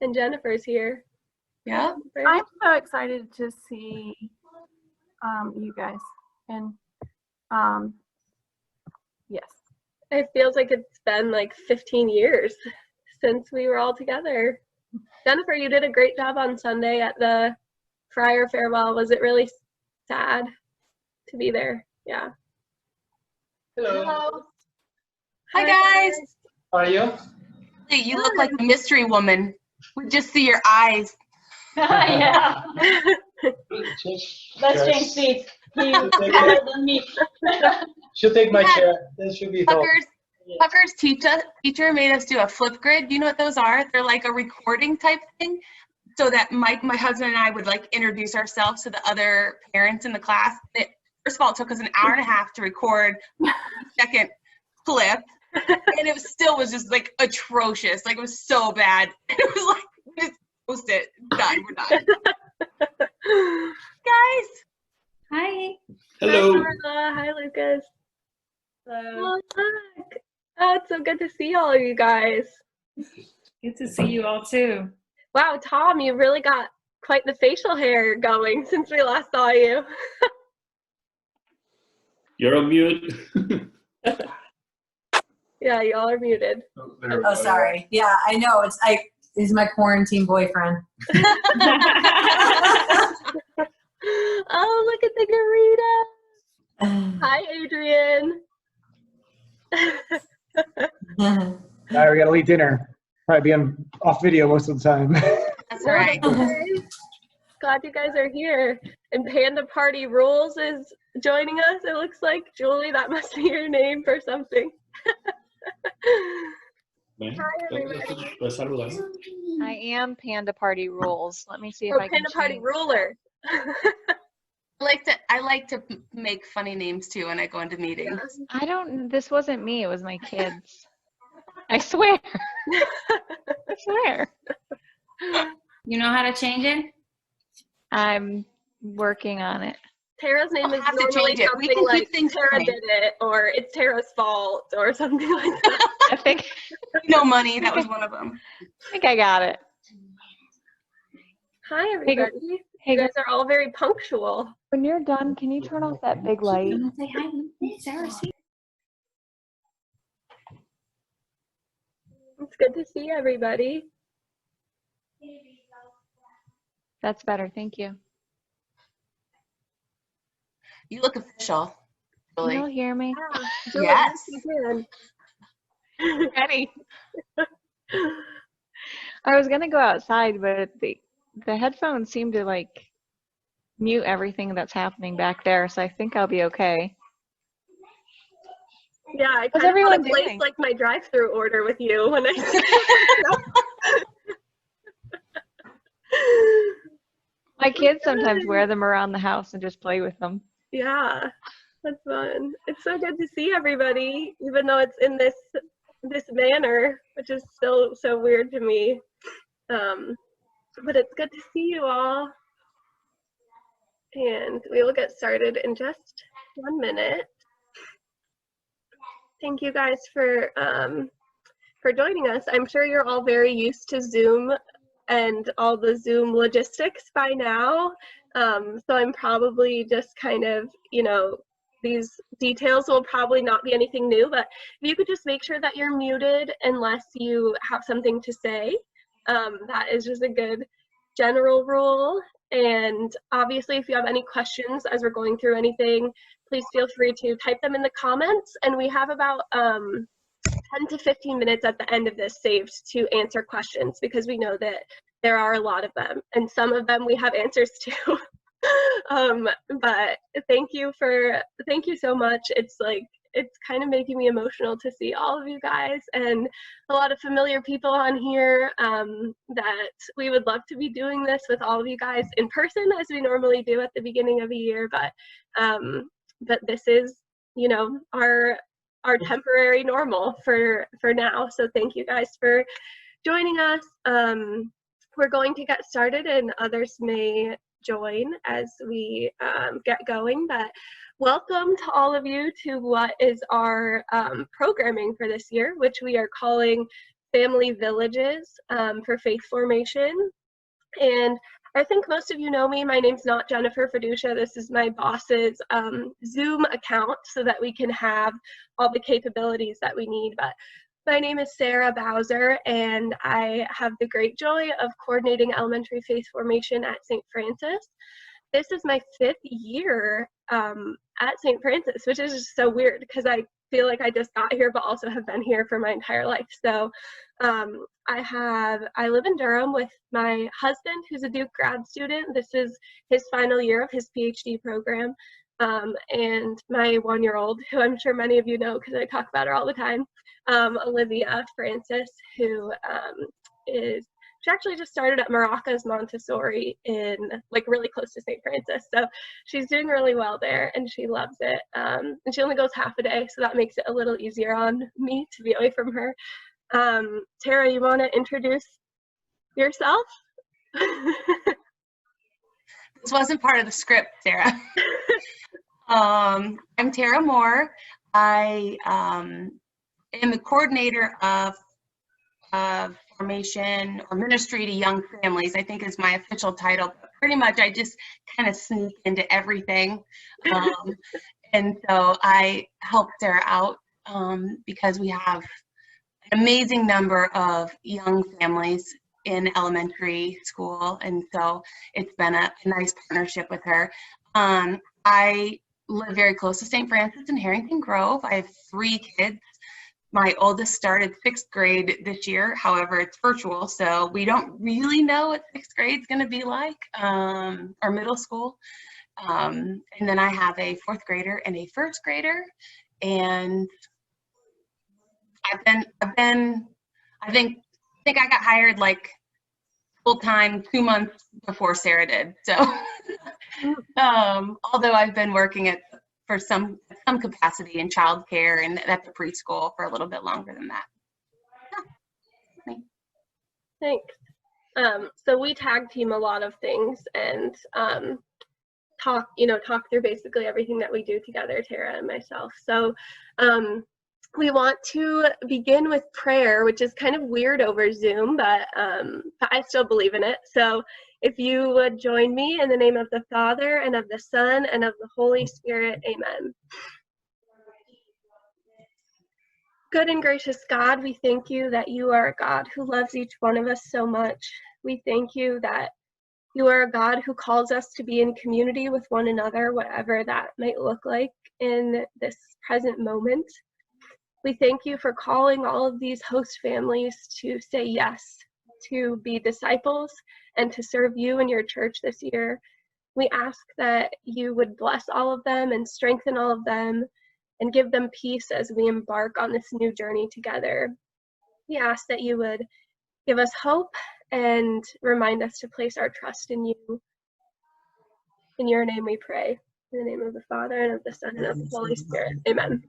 And Jennifer's here. Yeah. I'm so excited to see you guys. And yes. It feels like it's been like 15 years since we were all together. Jennifer, you did a great job on Sunday at the Friar Farewell. Was it really sad to be there? Yeah. Hello. Hi guys. How are you? Hey, you look like a mystery woman. We just see your eyes. Yeah. Let's change seats. He's better than me. She'll take my chair. This should be helpful. Tucker's teacher made us do a flip grid. Do you know what those are? They're like a recording type thing, so that my husband and I would like introduce ourselves to the other parents in the class. First of all, it took us an hour and a half to record the second flip, and it still was just like atrocious. Like it was so bad. It was like, just post it, done, we're done. Guys. Hi. Hello. Hi, Carla. Hi, Lucas. Hello. Oh, it's so good to see all of you guys. Good to see you all too. Wow, Tom, you really got quite the facial hair going since we last saw you. You're on mute. Yeah, y'all are muted. Oh, sorry. Yeah, I know. He's my quarantine boyfriend. Oh, look at the Garita. Hi, Adrian. All right, we got to eat dinner. Probably be off video most of the time. That's right. Glad you guys are here. And Panda Party Rules is joining us. It looks like, Julie, that must be your name for something. Hi, everybody. I am Panda Party Rules. Let me see if I can Panda Party change. Ruler. I like to make funny names too when I go into meetings. This wasn't me, it was my kids. I swear. I swear. You know how to change it? I'm working on it. Tara's name We'll is have to normally change it. We something can keep like things Tara funny. did it, or it's Tara's fault, or something like that. I think No money, that was one of them. I got it. Hi, everybody. Hey, You guys are all very punctual. when you're done, can you turn off that big light? Say hi, Sarah. It's good to see everybody. That's better, thank you. You look official, Can you all Julie. hear me? Yeah, Julie, Yes. you can. Ready. I was gonna go outside, but the headphones seem to like mute everything that's happening back there, so I think I'll be okay. Yeah, I How's kind of everyone want to place doing? like my drive-through order with you when I. My kids sometimes wear them around the house and just play with them. Yeah, that's fun. It's so good to see everybody, even though it's in this manner, which is still so weird to me. But it's good to see you all. And we will get started in just 1 minute. Thank you guys for joining us. I'm sure you're all very used to Zoom and all the Zoom logistics by now. So I'm probably just kind of, these details will probably not be anything new, but if you could just make sure that you're muted unless you have something to say. That is just a good general rule. And obviously, if you have any questions as we're going through anything, please feel free to type them in the comments. And we have about 10 to 15 minutes at the end of this saved to answer questions, because we know that there are a lot of them, and some of them we have answers to. But thank you so much. It's kind of making me emotional to see all of you guys and a lot of familiar people on here, that we would love to be doing this with all of you guys in person as we normally do at the beginning of a year. But this is, our temporary normal for now. So thank you guys for joining us. We're going to get started and others may join as we get going, but welcome to all of you to what is our programming for this year, which we are calling family villages for faith formation. And I think most of you know me. My name's not Jennifer Fiducia. This is my boss's Zoom account so that we can have all the capabilities that we need. But my name is Sarah Bowser, and I have the great joy of coordinating elementary faith formation at St. Francis. This is my 5th year at St. Francis, which is just so weird because I feel like I just got here, but also have been here for my entire life. So I live in Durham with my husband, who's a Duke grad student. This is his final year of his PhD program. And my 1-year-old, who I'm sure many of you know because I talk about her all the time, Olivia Francis, who she actually just started at Maracas Montessori in like really close to St. Francis. So she's doing really well there and she loves it. And she only goes half a day, so that makes it a little easier on me to be away from her. Tara, you want to introduce yourself? This wasn't part of the script, Sarah. I'm Tara Moore. I am the coordinator of formation or ministry to young families, I think is my official title. But pretty much I just kind of sneak into everything. And so I help Sarah out because we have an amazing number of young families in elementary school. And so it's been a nice partnership with her. I live very close to St. Francis in Harrington Grove. I have 3 kids. My oldest started 6th grade this year. However, it's virtual, so we don't really know what 6th grade is going to be like, or middle school. And then I have a 4th grader and a 1st grader. And I think I got hired like full-time 2 months before Sarah did. So, although I've been working for some capacity in childcare and at the preschool for a little bit longer than that. Yeah. Thanks. So we tag team a lot of things and talk through basically everything that we do together, Tara and myself. So we want to begin with prayer, which is kind of weird over Zoom, but I still believe in it. So if you would join me in the name of the Father, and of the Son, and of the Holy Spirit, amen. Good and gracious God, we thank you that you are a God who loves each one of us so much. We thank you that you are a God who calls us to be in community with one another, whatever that might look like in this present moment. We thank you for calling all of these host families to say yes, to be disciples, and to serve you and your church this year. We ask that you would bless all of them and strengthen all of them and give them peace as we embark on this new journey together. We ask that you would give us hope and remind us to place our trust in you. In your name we pray. In the name of the Father, and of the Son, and of the Holy Spirit. Amen.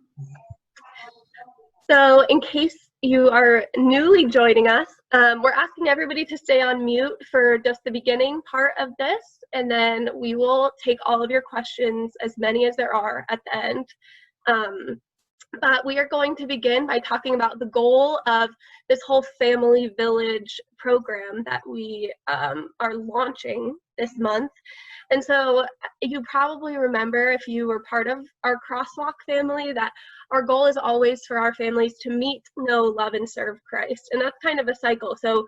So in case you are newly joining us, we're asking everybody to stay on mute for just the beginning part of this, and then we will take all of your questions, as many as there are, at the end. But we are going to begin by talking about the goal of this whole family village program that we are launching this month. And so you probably remember, if you were part of our Crosswalk family, that our goal is always for our families to meet, know, love, and serve Christ. And that's kind of a cycle. So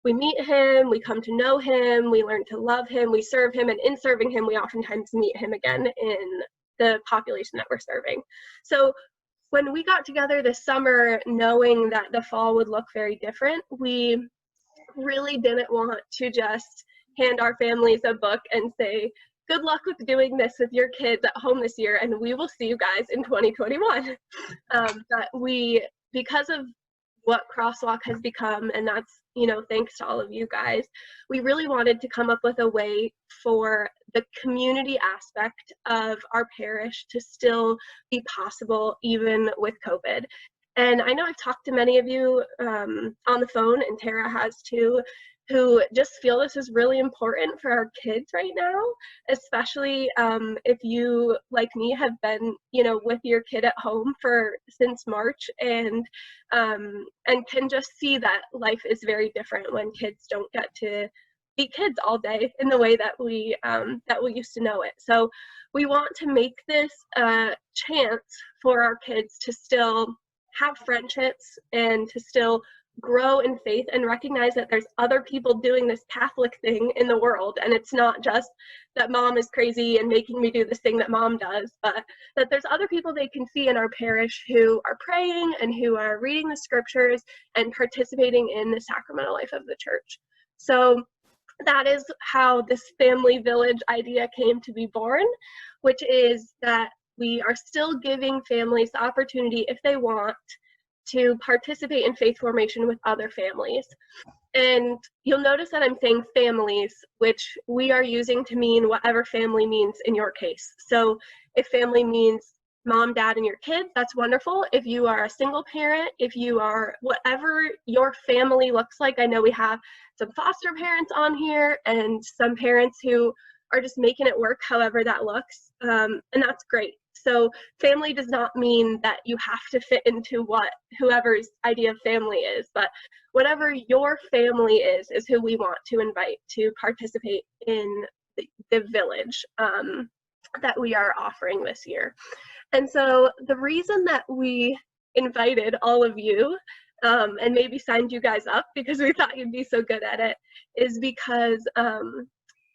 we meet him, we come to know him, we learn to love him, we serve him, and in serving him, we oftentimes meet him again in the population that we're serving. So when we got together this summer, knowing that the fall would look very different, we really didn't want to just hand our families a book and say, good luck with doing this with your kids at home this year, and we will see you guys in 2021. But because of what Crosswalk has become, and that's, thanks to all of you guys, we really wanted to come up with a way for the community aspect of our parish to still be possible even with COVID. And I know I've talked to many of you on the phone, and Tara has too, who just feel this is really important for our kids right now, especially if you, like me, have been, with your kid at home since March, and can just see that life is very different when kids don't get to be kids all day in the way that we used to know it. So we want to make this a chance for our kids to still have friendships and to still grow in faith and recognize that there's other people doing this Catholic thing in the world, and it's not just that mom is crazy and making me do this thing that mom does, but that there's other people they can see in our parish who are praying and who are reading the scriptures and participating in the sacramental life of the church. So that is how this family village idea came to be born, which is that we are still giving families the opportunity, if they want, to participate in faith formation with other families. And you'll notice that I'm saying families, which we are using to mean whatever family means in your case. So if family means mom, dad, and your kids, that's wonderful. If you are a single parent, if you are whatever your family looks like, I know we have some foster parents on here and some parents who are just making it work however that looks, and that's great. So family does not mean that you have to fit into what whoever's idea of family is, but whatever your family is who we want to invite to participate in the village that we are offering this year. And so the reason that we invited all of you and maybe signed you guys up because we thought you'd be so good at it is because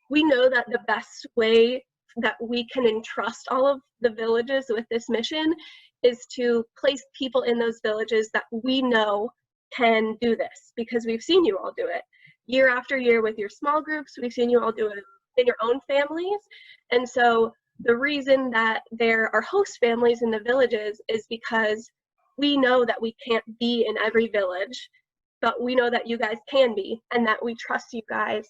we know that the best way that we can entrust all of the villages with this mission is to place people in those villages that we know can do this, because we've seen you all do it year after year with your small groups. We've seen you all do it in your own families. And so the reason that there are host families in the villages is because we know that we can't be in every village, but we know that you guys can be, and that we trust you guys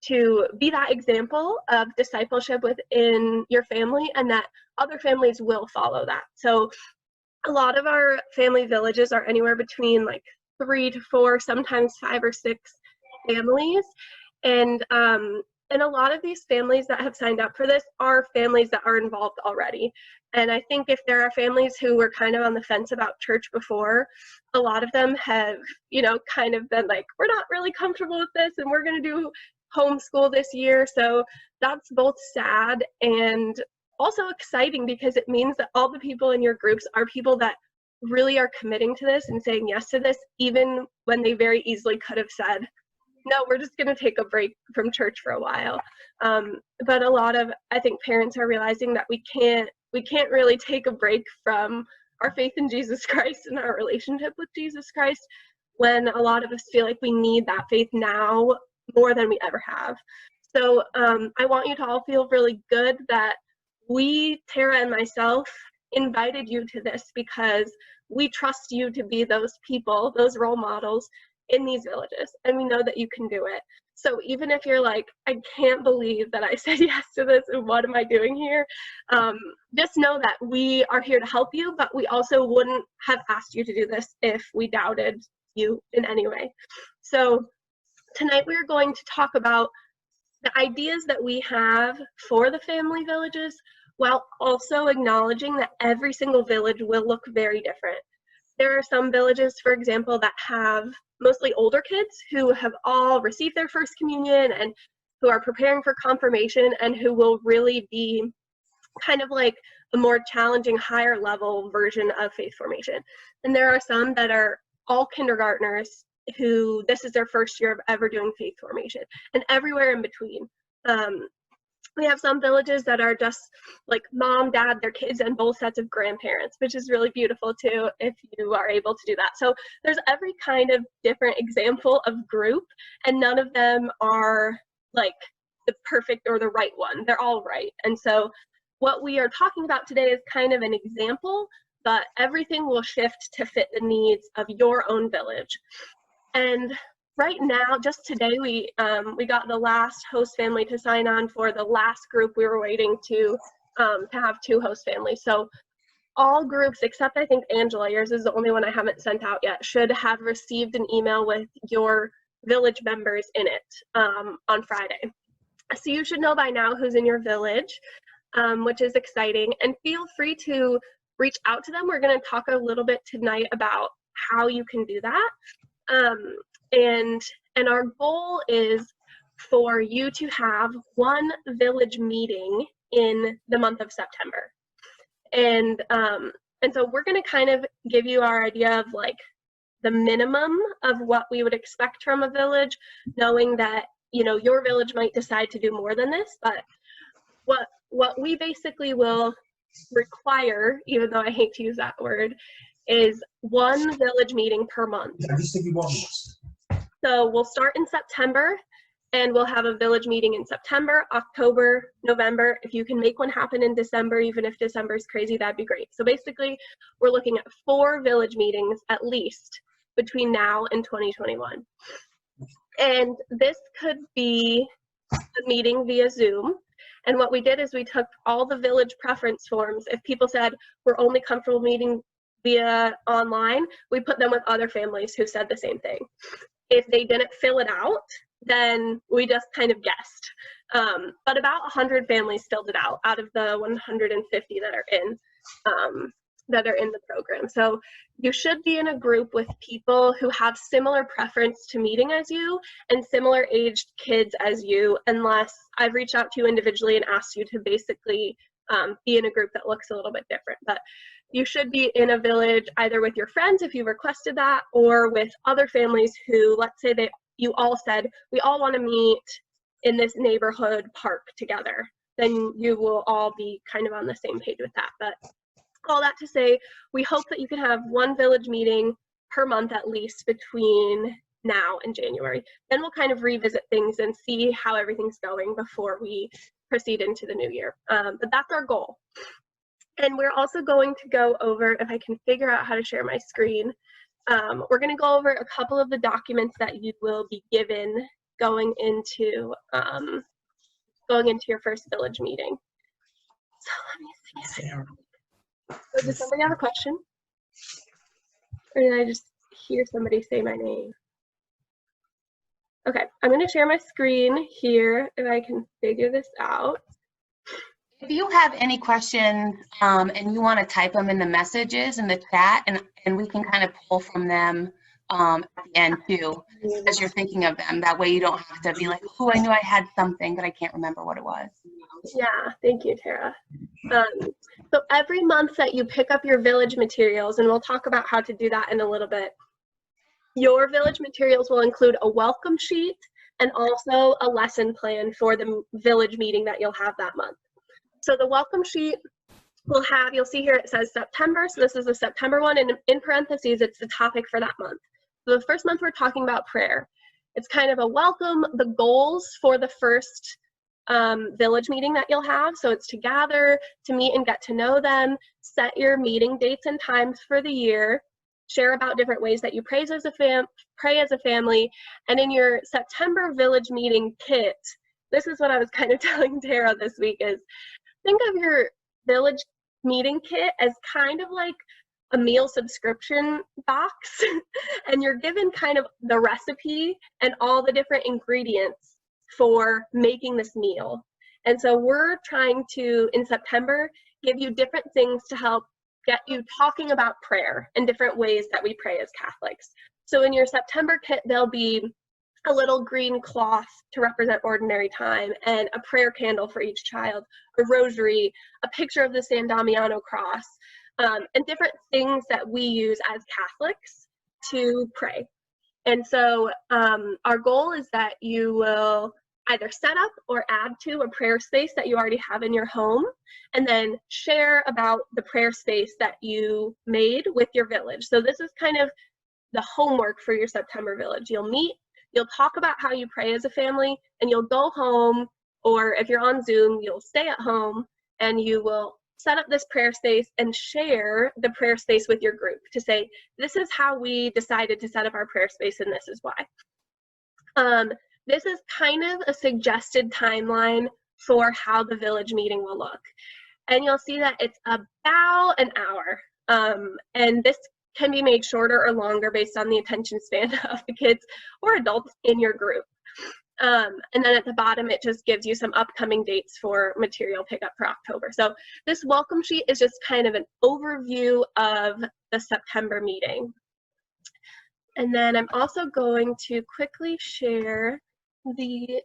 to be that example of discipleship within your family, and that other families will follow that. So a lot of our family villages are anywhere between like 3 to 4, sometimes 5 or 6 families. And a lot of these families that have signed up for this are families that are involved already. And I think if there are families who were kind of on the fence about church before, a lot of them have, kind of been like, we're not really comfortable with this and we're going to do homeschool this year. So that's both sad and also exciting, because it means that all the people in your groups are people that really are committing to this and saying yes to this, even when they very easily could have said, no, we're just going to take a break from church for a while. But a lot of, I think, parents are realizing that we can't really take a break from our faith in Jesus Christ and our relationship with Jesus Christ, when a lot of us feel like we need that faith now more than we ever have. So I want you to all feel really good that we, Tara and myself, invited you to this because we trust you to be those people, those role models in these villages, and we know that you can do it. So even if you're like, I can't believe that I said yes to this and what am I doing here, just know that we are here to help you, but we also wouldn't have asked you to do this if we doubted you in any way. So tonight we're going to talk about the ideas that we have for the family villages, while also acknowledging that every single village will look very different. There are some villages, for example, that have mostly older kids who have all received their first communion and who are preparing for confirmation, and who will really be kind of like a more challenging, higher level version of faith formation. And there are some that are all kindergartners who this is their first year of ever doing faith formation, and everywhere in between. We have some villages that are just like mom, dad, their kids, and both sets of grandparents, which is really beautiful too if you are able to do that. So there's every kind of different example of group, and none of them are like the perfect or the right one. They're all right. And so what we are talking about today is kind of an example, but everything will shift to fit the needs of your own village. And right now, just today, we got the last host family to sign on for the last group. We were waiting to have 2 host families. So all groups, except I think Angela, yours is the only one I haven't sent out yet, should have received an email with your village members in it on Friday. So you should know by now who's in your village, which is exciting, and feel free to reach out to them. We're going to talk a little bit tonight about how you can do that. And our goal is for you to have one village meeting in the month of September. And so we're going to kind of give you our idea of like the minimum of what we would expect from a village, knowing that, you know, your village might decide to do more than this, but what we basically will require, even though I hate to use that word, is one village meeting per month. So we'll start in September, and we'll have a village meeting in September, October, November. If you can make one happen in December, even if December is crazy, that'd be great. So basically, we're looking at 4 village meetings at least between now and 2021. And this could be a meeting via Zoom. And what we did is we took all the village preference forms. If people said we're only comfortable meeting via online, we put them with other families who said the same thing. If they didn't fill it out, then we just kind of guessed. But about 100 families filled it out of the 150 that are in the program. So you should be in a group with people who have similar preference to meeting as you and similar aged kids as you, unless I've reached out to you individually and asked you to basically be in a group that looks a little bit different. But you should be in a village either with your friends if you requested that, or with other families who, let's say you all said, we all want to meet in this neighborhood park together. Then you will all be kind of on the same page with that. But all that to say, we hope that you can have one village meeting per month at least between now and January. Then we'll kind of revisit things and see how everything's going before we proceed into the new year. But that's our goal. And we're also going to go over, if I can figure out how to share my screen, we're going to go over a couple of the documents that you will be given going into your first village meeting. So let me see. So does somebody have a question? Or did I just hear somebody say my name? Okay, I'm going to share my screen here if I can figure this out. If you have any questions and you want to type them in the messages in the chat, and we can kind of pull from them at the end too, as you're thinking of them. That way you don't have to be like, oh, I knew I had something, but I can't remember what it was. Yeah, thank you, Tara. So every month that you pick up your village materials, and we'll talk about how to do that in a little bit, your village materials will include a welcome sheet and also a lesson plan for the village meeting that you'll have that month. So the welcome sheet will have, you'll see here it says September, so this is the September one, and in parentheses it's the topic for that month. So the first month we're talking about prayer. It's kind of a welcome, the goals for the first village meeting that you'll have. So it's to gather, to meet and get to know them, set your meeting dates and times for the year, share about different ways that you pray as a family, and in your September village meeting kit, this is what I was kind of telling Tara this week is, think of your village meeting kit as kind of like a meal subscription box, and you're given kind of the recipe and all the different ingredients for making this meal. And so we're trying to, in September, give you different things to help get you talking about prayer and different ways that we pray as Catholics. So in your September kit, there'll be a little green cloth to represent ordinary time, and a prayer candle for each child, a rosary, a picture of the San Damiano cross, and different things that we use as Catholics to pray. And so our goal is that you will either set up or add to a prayer space that you already have in your home, and then share about the prayer space that you made with your village. So this is kind of the homework for your September village. You'll meet, you'll talk about how you pray as a family, and you'll go home, or if you're on Zoom, you'll stay at home, and you will set up this prayer space and share the prayer space with your group to say, this is how we decided to set up our prayer space, and this is why. This is kind of a suggested timeline for how the village meeting will look. And you'll see that it's about an hour. And this can be made shorter or longer based on the attention span of the kids or adults in your group. And then at the bottom, it just gives you some upcoming dates for material pickup for October. So this welcome sheet is just kind of an overview of the September meeting. And then I'm also going to quickly share the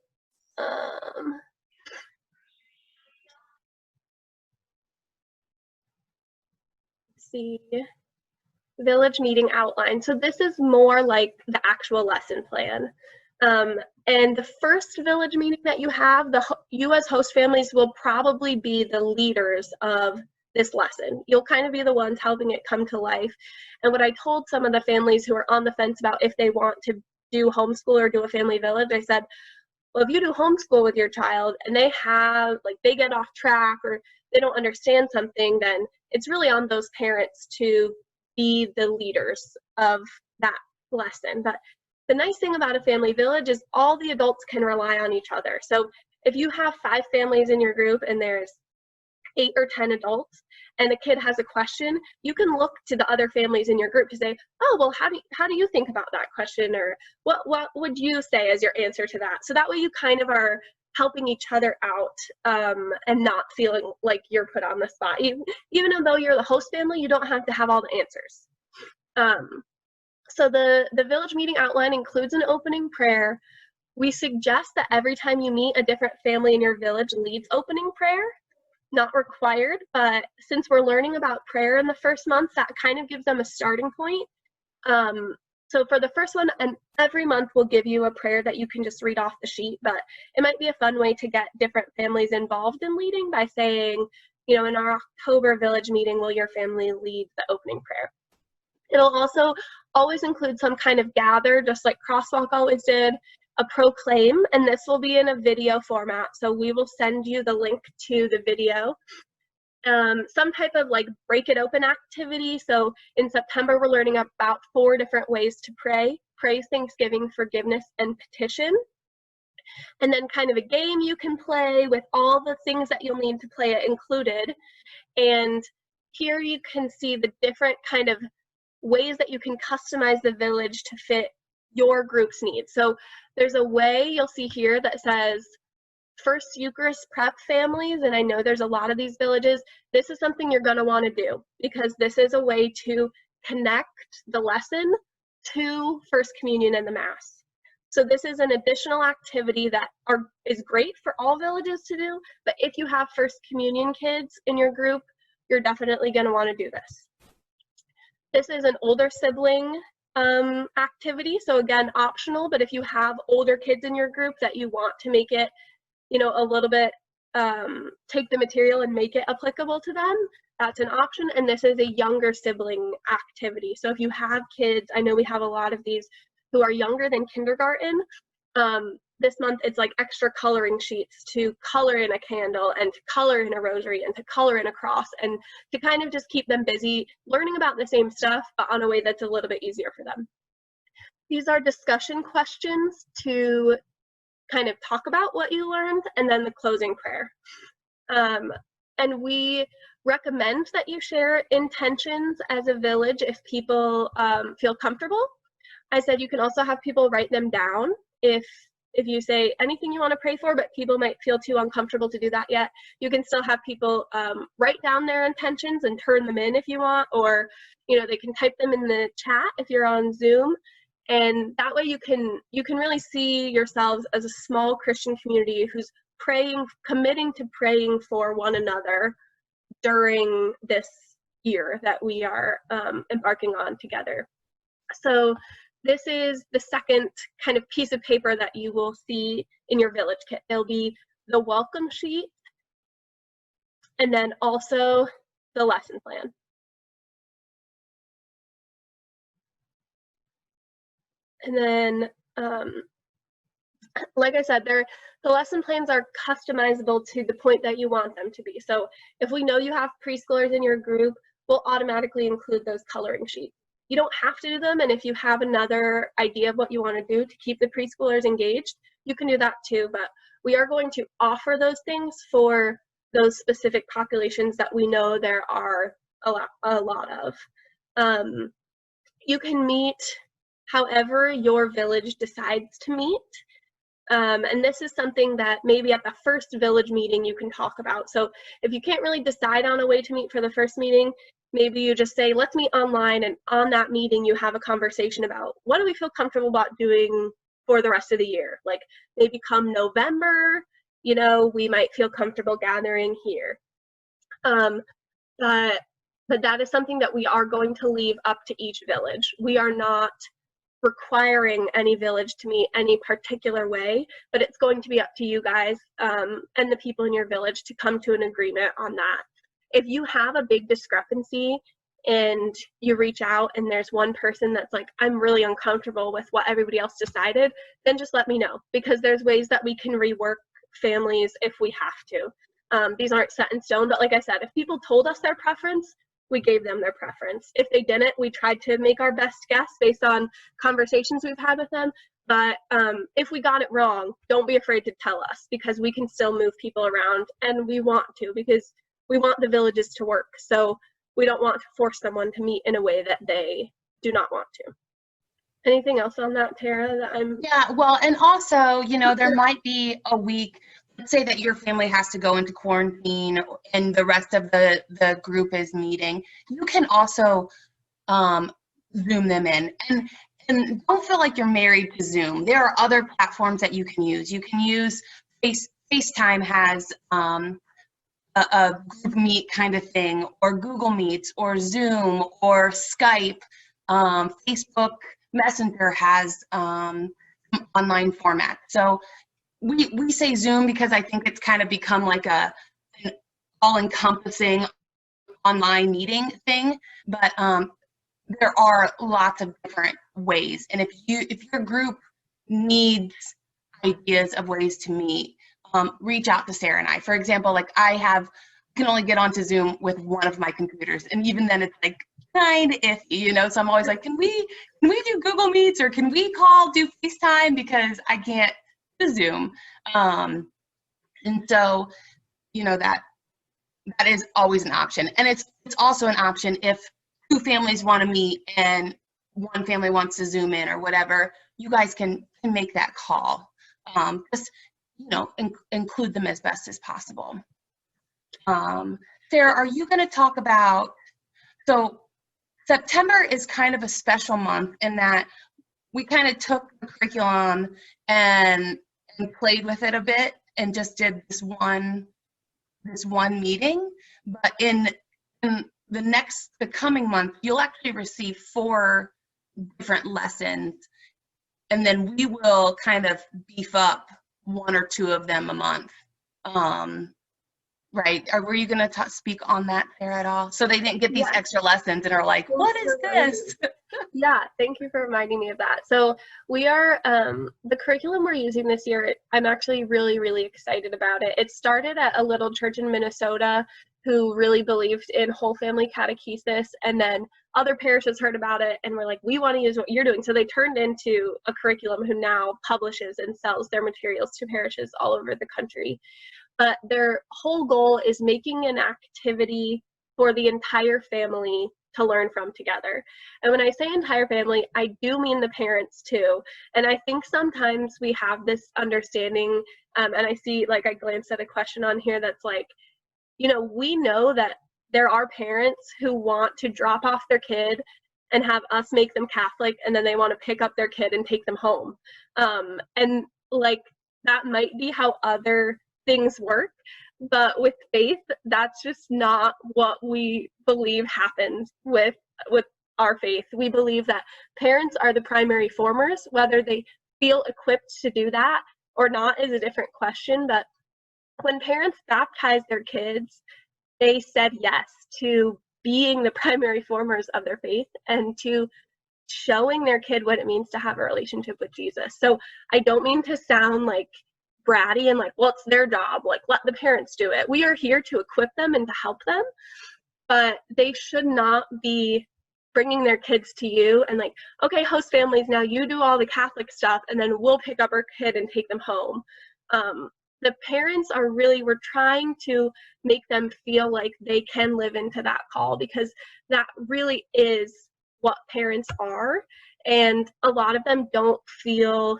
village meeting outline. So this is more like the actual lesson plan. And the first village meeting that you have, you as host families will probably be the leaders of this lesson. You'll kind of be the ones helping it come to life. And what I told some of the families who are on the fence about if they want to do homeschool or do a family village, I said, well, if you do homeschool with your child and they have, like, they get off track or they don't understand something, then it's really on those parents to be the leaders of that lesson. But the nice thing about a family village is all the adults can rely on each other. So if you have 5 families in your group and there's 8 or 10 adults and a kid has a question, you can look to the other families in your group to say, oh, well, how do you think about that question? Or what would you say as your answer to that? So that way you kind of are helping each other out and not feeling like you're put on the spot. Even though you're the host family, you don't have to have all the answers. So the village meeting outline includes an opening prayer. We suggest that every time you meet, a different family in your village leads opening prayer. Not required, but since we're learning about prayer in the first month, that kind of gives them a starting point. So for the first one, and every month we'll give you a prayer that you can just read off the sheet, but it might be a fun way to get different families involved in leading by saying, you know, in our October village meeting, will your family lead the opening prayer? It'll also always include some kind of gather, just like Crosswalk always did, a proclaim, and this will be in a video format. So we will send you the link to the video. Some type of like break it open activity. So in September, we're learning about 4 different ways to pray: praise, thanksgiving, forgiveness, and petition. And then kind of a game you can play with all the things that you'll need to play it included. And here you can see the different kind of ways that you can customize the village to fit your group's needs. So there's a way you'll see here that says First Eucharist Prep families, and I know there's a lot of these villages. This is something you're going to want to do because this is a way to connect the lesson to First Communion and the Mass. So this is an additional activity that is great for all villages to do, but if you have First Communion kids in your group, you're definitely going to want to do this. This is an older sibling activity, so again, optional, but if you have older kids in your group that you want to make it, you know, a little bit, take the material and make it applicable to them, that's an option. And this is a younger sibling activity. So if you have kids, I know we have a lot of these who are younger than kindergarten. This month it's like extra coloring sheets to color in a candle and to color in a rosary and to color in a cross and to kind of just keep them busy learning about the same stuff, but on a way that's a little bit easier for them. These are discussion questions to kind of talk about what you learned, and then the closing prayer. And we recommend that you share intentions as a village if people feel comfortable. I said you can also have people write them down if you say anything you want to pray for, but people might feel too uncomfortable to do that yet. You can still have people write down their intentions and turn them in if you want, or you know, they can type them in the chat if you're on Zoom. And that way you can really see yourselves as a small Christian community who's praying, committing to praying for one another during this year that we are embarking on together. So this is the second kind of piece of paper that you will see in your village kit. There'll be the welcome sheet and then also the lesson plan. And then, like I said, the lesson plans are customizable to the point that you want them to be. So if we know you have preschoolers in your group, we'll automatically include those coloring sheets. You don't have to do them, and if you have another idea of what you want to do to keep the preschoolers engaged, you can do that too, but we are going to offer those things for those specific populations that we know there are a lot of. you can meet however your village decides to meet. And this is something that maybe at the first village meeting you can talk about. So if you can't really decide on a way to meet for the first meeting, maybe you just say, let's meet online, and on that meeting you have a conversation about what do we feel comfortable about doing for the rest of the year. Like maybe come November, you know, we might feel comfortable gathering here. But that is something that we are going to leave up to each village. We are not requiring any village to meet any particular way, but it's going to be up to you guys and the people in your village to come to an agreement on that. If you have a big discrepancy and you reach out and there's one person that's like, I'm really uncomfortable with what everybody else decided, then just let me know, because there's ways that we can rework families if we have to. These aren't set in stone, but like I said, if people told us their preference, we gave them their preference. If they didn't, we tried to make our best guess based on conversations we've had with them. But if we got it wrong, don't be afraid to tell us, because we can still move people around, and we want to, because we want the villages to work. So we don't want to force someone to meet in a way that they do not want to. Anything else on that, Tara, that I'm... Yeah, well, and also, you know, there might be a week, let's say that your family has to go into quarantine and the rest of the group is meeting. You can also Zoom them in. And don't feel like you're married to Zoom. There are other platforms that you can use. You can use FaceTime has a group meet kind of thing, or Google Meets, or Zoom, or Skype. Facebook Messenger has online format. So we say Zoom because I think it's kind of become like an all-encompassing online meeting thing, but there are lots of different ways. And if your group needs ideas of ways to meet, reach out to Sarah and I. For example, like I can only get onto Zoom with one of my computers, and even then it's like kind of iffy, you know, so I'm always like, can we do Google Meets, or can we do FaceTime, because I can't do Zoom. And so, you know, that is always an option. And it's also an option if two families want to meet and one family wants to Zoom in or whatever, you guys can make that call. Just, you know, include them as best as possible. Sarah, are you going to talk about, so September is kind of a special month in that we kind of took the curriculum and played with it a bit and just did this one meeting. But in the coming month, you'll actually receive 4 different lessons, and then we will kind of beef up 1 or 2 of them a month. Right? Were you going to speak on that, Sarah, at all? So they didn't get these extra lessons and are like, what is this? Yeah, thank you for reminding me of that. So we are, the curriculum we're using this year, I'm actually really, really excited about it. It started at a little church in Minnesota who really believed in whole family catechesis, and then other parishes heard about it and were like, we want to use what you're doing. So they turned into a curriculum who now publishes and sells their materials to parishes all over the country. But their whole goal is making an activity for the entire family to learn from together. And when I say entire family, I do mean the parents too. And I think sometimes we have this understanding, and I see, like, I glanced at a question on here that's like, you know, we know that there are parents who want to drop off their kid and have us make them Catholic, and then they want to pick up their kid and take them home. And like, that might be how other things work, but with faith, that's just not what we believe happens with our faith. We believe that parents are the primary formers. Whether they feel equipped to do that or not is a different question, but when parents baptize their kids, they said yes to being the primary formers of their faith and to showing their kid what it means to have a relationship with Jesus. So I don't mean to sound like bratty and like, well, it's their job, like, let the parents do it. We are here to equip them and to help them, but they should not be bringing their kids to you and like, okay, host families, now you do all the Catholic stuff and then we'll pick up our kid and take them home. The parents are really, we're trying to make them feel like they can live into that call, because that really is what parents are, and a lot of them don't feel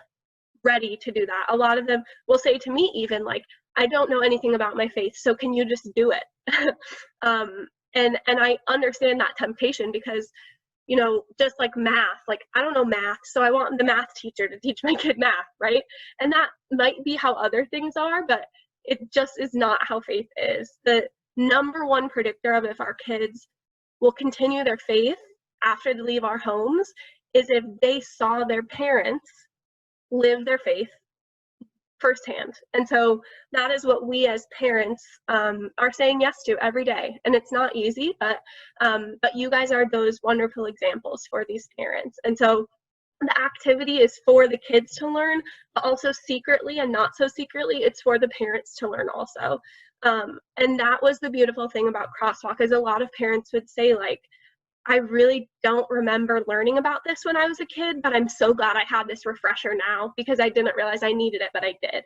ready to do that. A lot of them will say to me even like, I don't know anything about my faith, so can you just do it? And I understand that temptation because, you know, just like math, like I don't know math, so I want the math teacher to teach my kid math, right? And that might be how other things are, but it just is not how faith is. The number one predictor of if our kids will continue their faith after they leave our homes is if they saw their parents live their faith firsthand. And so that is what we as parents are saying yes to every day. And it's not easy, but you guys are those wonderful examples for these parents. And so the activity is for the kids to learn, but also secretly and not so secretly, it's for the parents to learn also. And that was the beautiful thing about Crosswalk, is a lot of parents would say like, I really don't remember learning about this when I was a kid, but I'm so glad I have this refresher now because I didn't realize I needed it, but I did.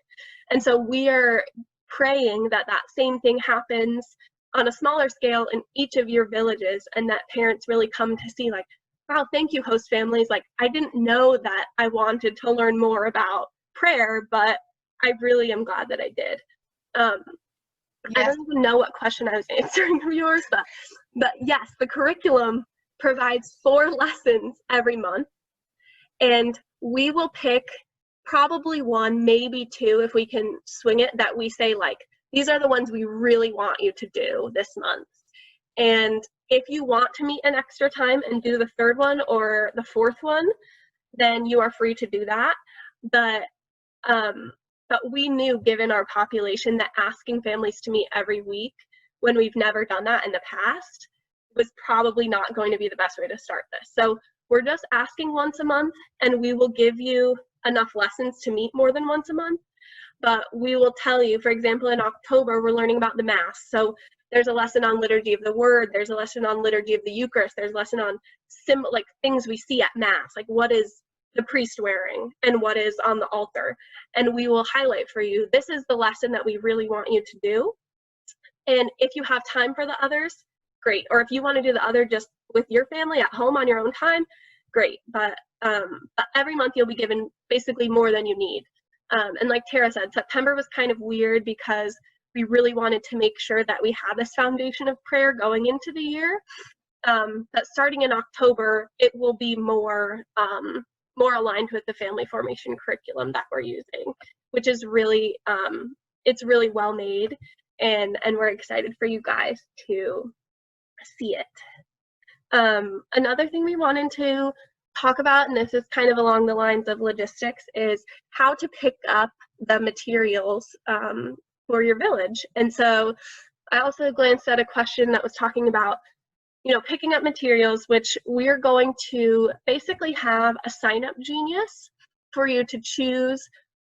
And so we are praying that that same thing happens on a smaller scale in each of your villages, and that parents really come to see like, wow, thank you, host families. Like, I didn't know that I wanted to learn more about prayer, but I really am glad that I did. I don't even know what question I was answering of yours, but yes, the curriculum provides 4 lessons every month, and we will pick probably 1, maybe 2, if we can swing it, that we say like, these are the ones we really want you to do this month. And if you want to meet an extra time and do the 3rd one or the 4th one, then you are free to do that. But we knew, given our population, that asking families to meet every week when we've never done that in the past was probably not going to be the best way to start this. So we're just asking once a month, and we will give you enough lessons to meet more than once a month. But we will tell you, for example, in October, we're learning about the Mass. So there's a lesson on Liturgy of the Word, there's a lesson on Liturgy of the Eucharist, there's a lesson on like things we see at Mass, like what is the priest wearing and what is on the altar. And we will highlight for you, this is the lesson that we really want you to do. And if you have time for the others, great. Or if you want to do the other just with your family at home on your own time, great. But every month you'll be given basically more than you need. And like Tara said, September was kind of weird because we really wanted to make sure that we had this foundation of prayer going into the year. But starting in October, it will be more aligned with the family formation curriculum that we're using, which is really, it's really well made, and we're excited for you guys to see it. Another thing we wanted to talk about, and this is kind of along the lines of logistics, is how to pick up the materials for your village. And so I also glanced at a question that was talking about, you know, picking up materials, which we're going to basically have a sign-up genius for you to choose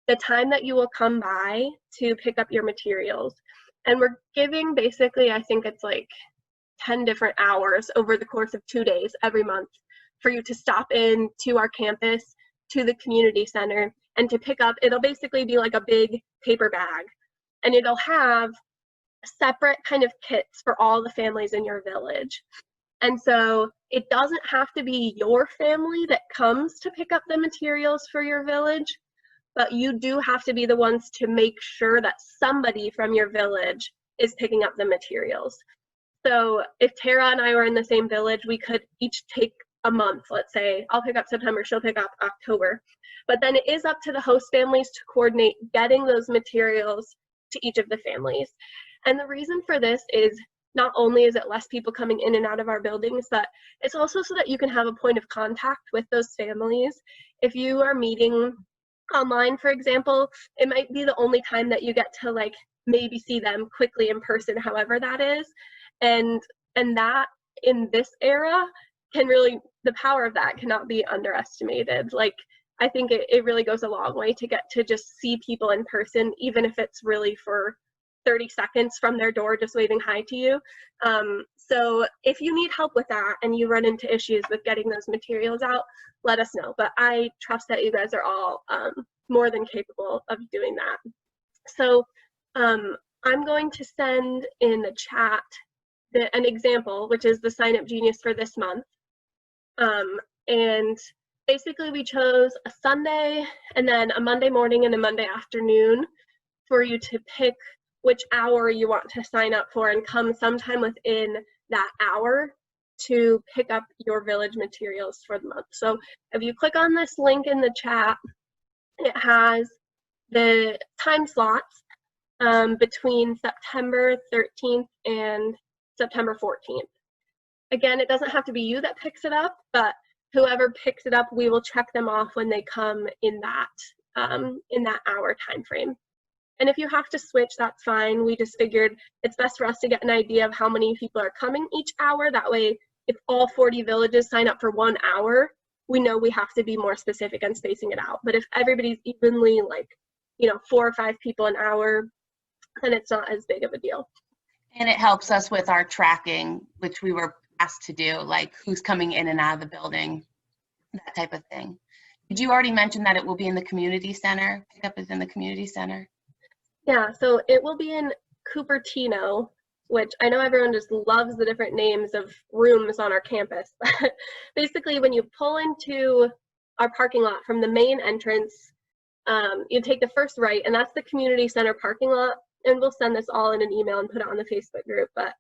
the time that you will come by to pick up your materials. And we're giving basically, I think it's like 10 different hours over the course of 2 days every month for you to stop in to our campus, to the community center, and to pick up. It'll basically be like a big paper bag, and it'll have separate kind of kits for all the families in your village. And so it doesn't have to be your family that comes to pick up the materials for your village, but you do have to be the ones to make sure that somebody from your village is picking up the materials. So if Tara and I were in the same village, we could each take a month. Let's say I'll pick up September, she'll pick up October. But then it is up to the host families to coordinate getting those materials to each of the families. And the reason for this is not only is it less people coming in and out of our buildings, but it's also so that you can have a point of contact with those families. If you are meeting online, for example, it might be the only time that you get to like maybe see them quickly in person, however that is. And that in this era can really, the power of that cannot be underestimated. Like, I think it really goes a long way to get to just see people in person, even if it's really for 30 seconds from their door just waving hi to you. So if you need help with that and you run into issues with getting those materials out, let us know. But I trust that you guys are all more than capable of doing that. So I'm going to send in the chat an example, which is the Sign Up Genius for this month. And basically we chose a Sunday and then a Monday morning and a Monday afternoon for you to pick which hour you want to sign up for and come sometime within that hour to pick up your village materials for the month. So if you click on this link in the chat, it has the time slots between September 13th and September 14th. Again, it doesn't have to be you that picks it up, but whoever picks it up, we will check them off when they come in that hour time frame. And if you have to switch, that's fine. We just figured it's best for us to get an idea of how many people are coming each hour. That way, if all 40 villages sign up for 1 hour, we know we have to be more specific on spacing it out. But if everybody's evenly, like, 4 or 5 people an hour, then it's not as big of a deal. And it helps us with our tracking, which we were asked to do, like who's coming in and out of the building, that type of thing. Did you already mention that it will be in the community center? Pickup is in the community center. Yeah, so it will be in Cupertino, which I know everyone just loves the different names of rooms on our campus. Basically, when you pull into our parking lot from the main entrance, you take the first right, and that's the community center parking lot. And we'll send this all in an email and put it on the Facebook group. But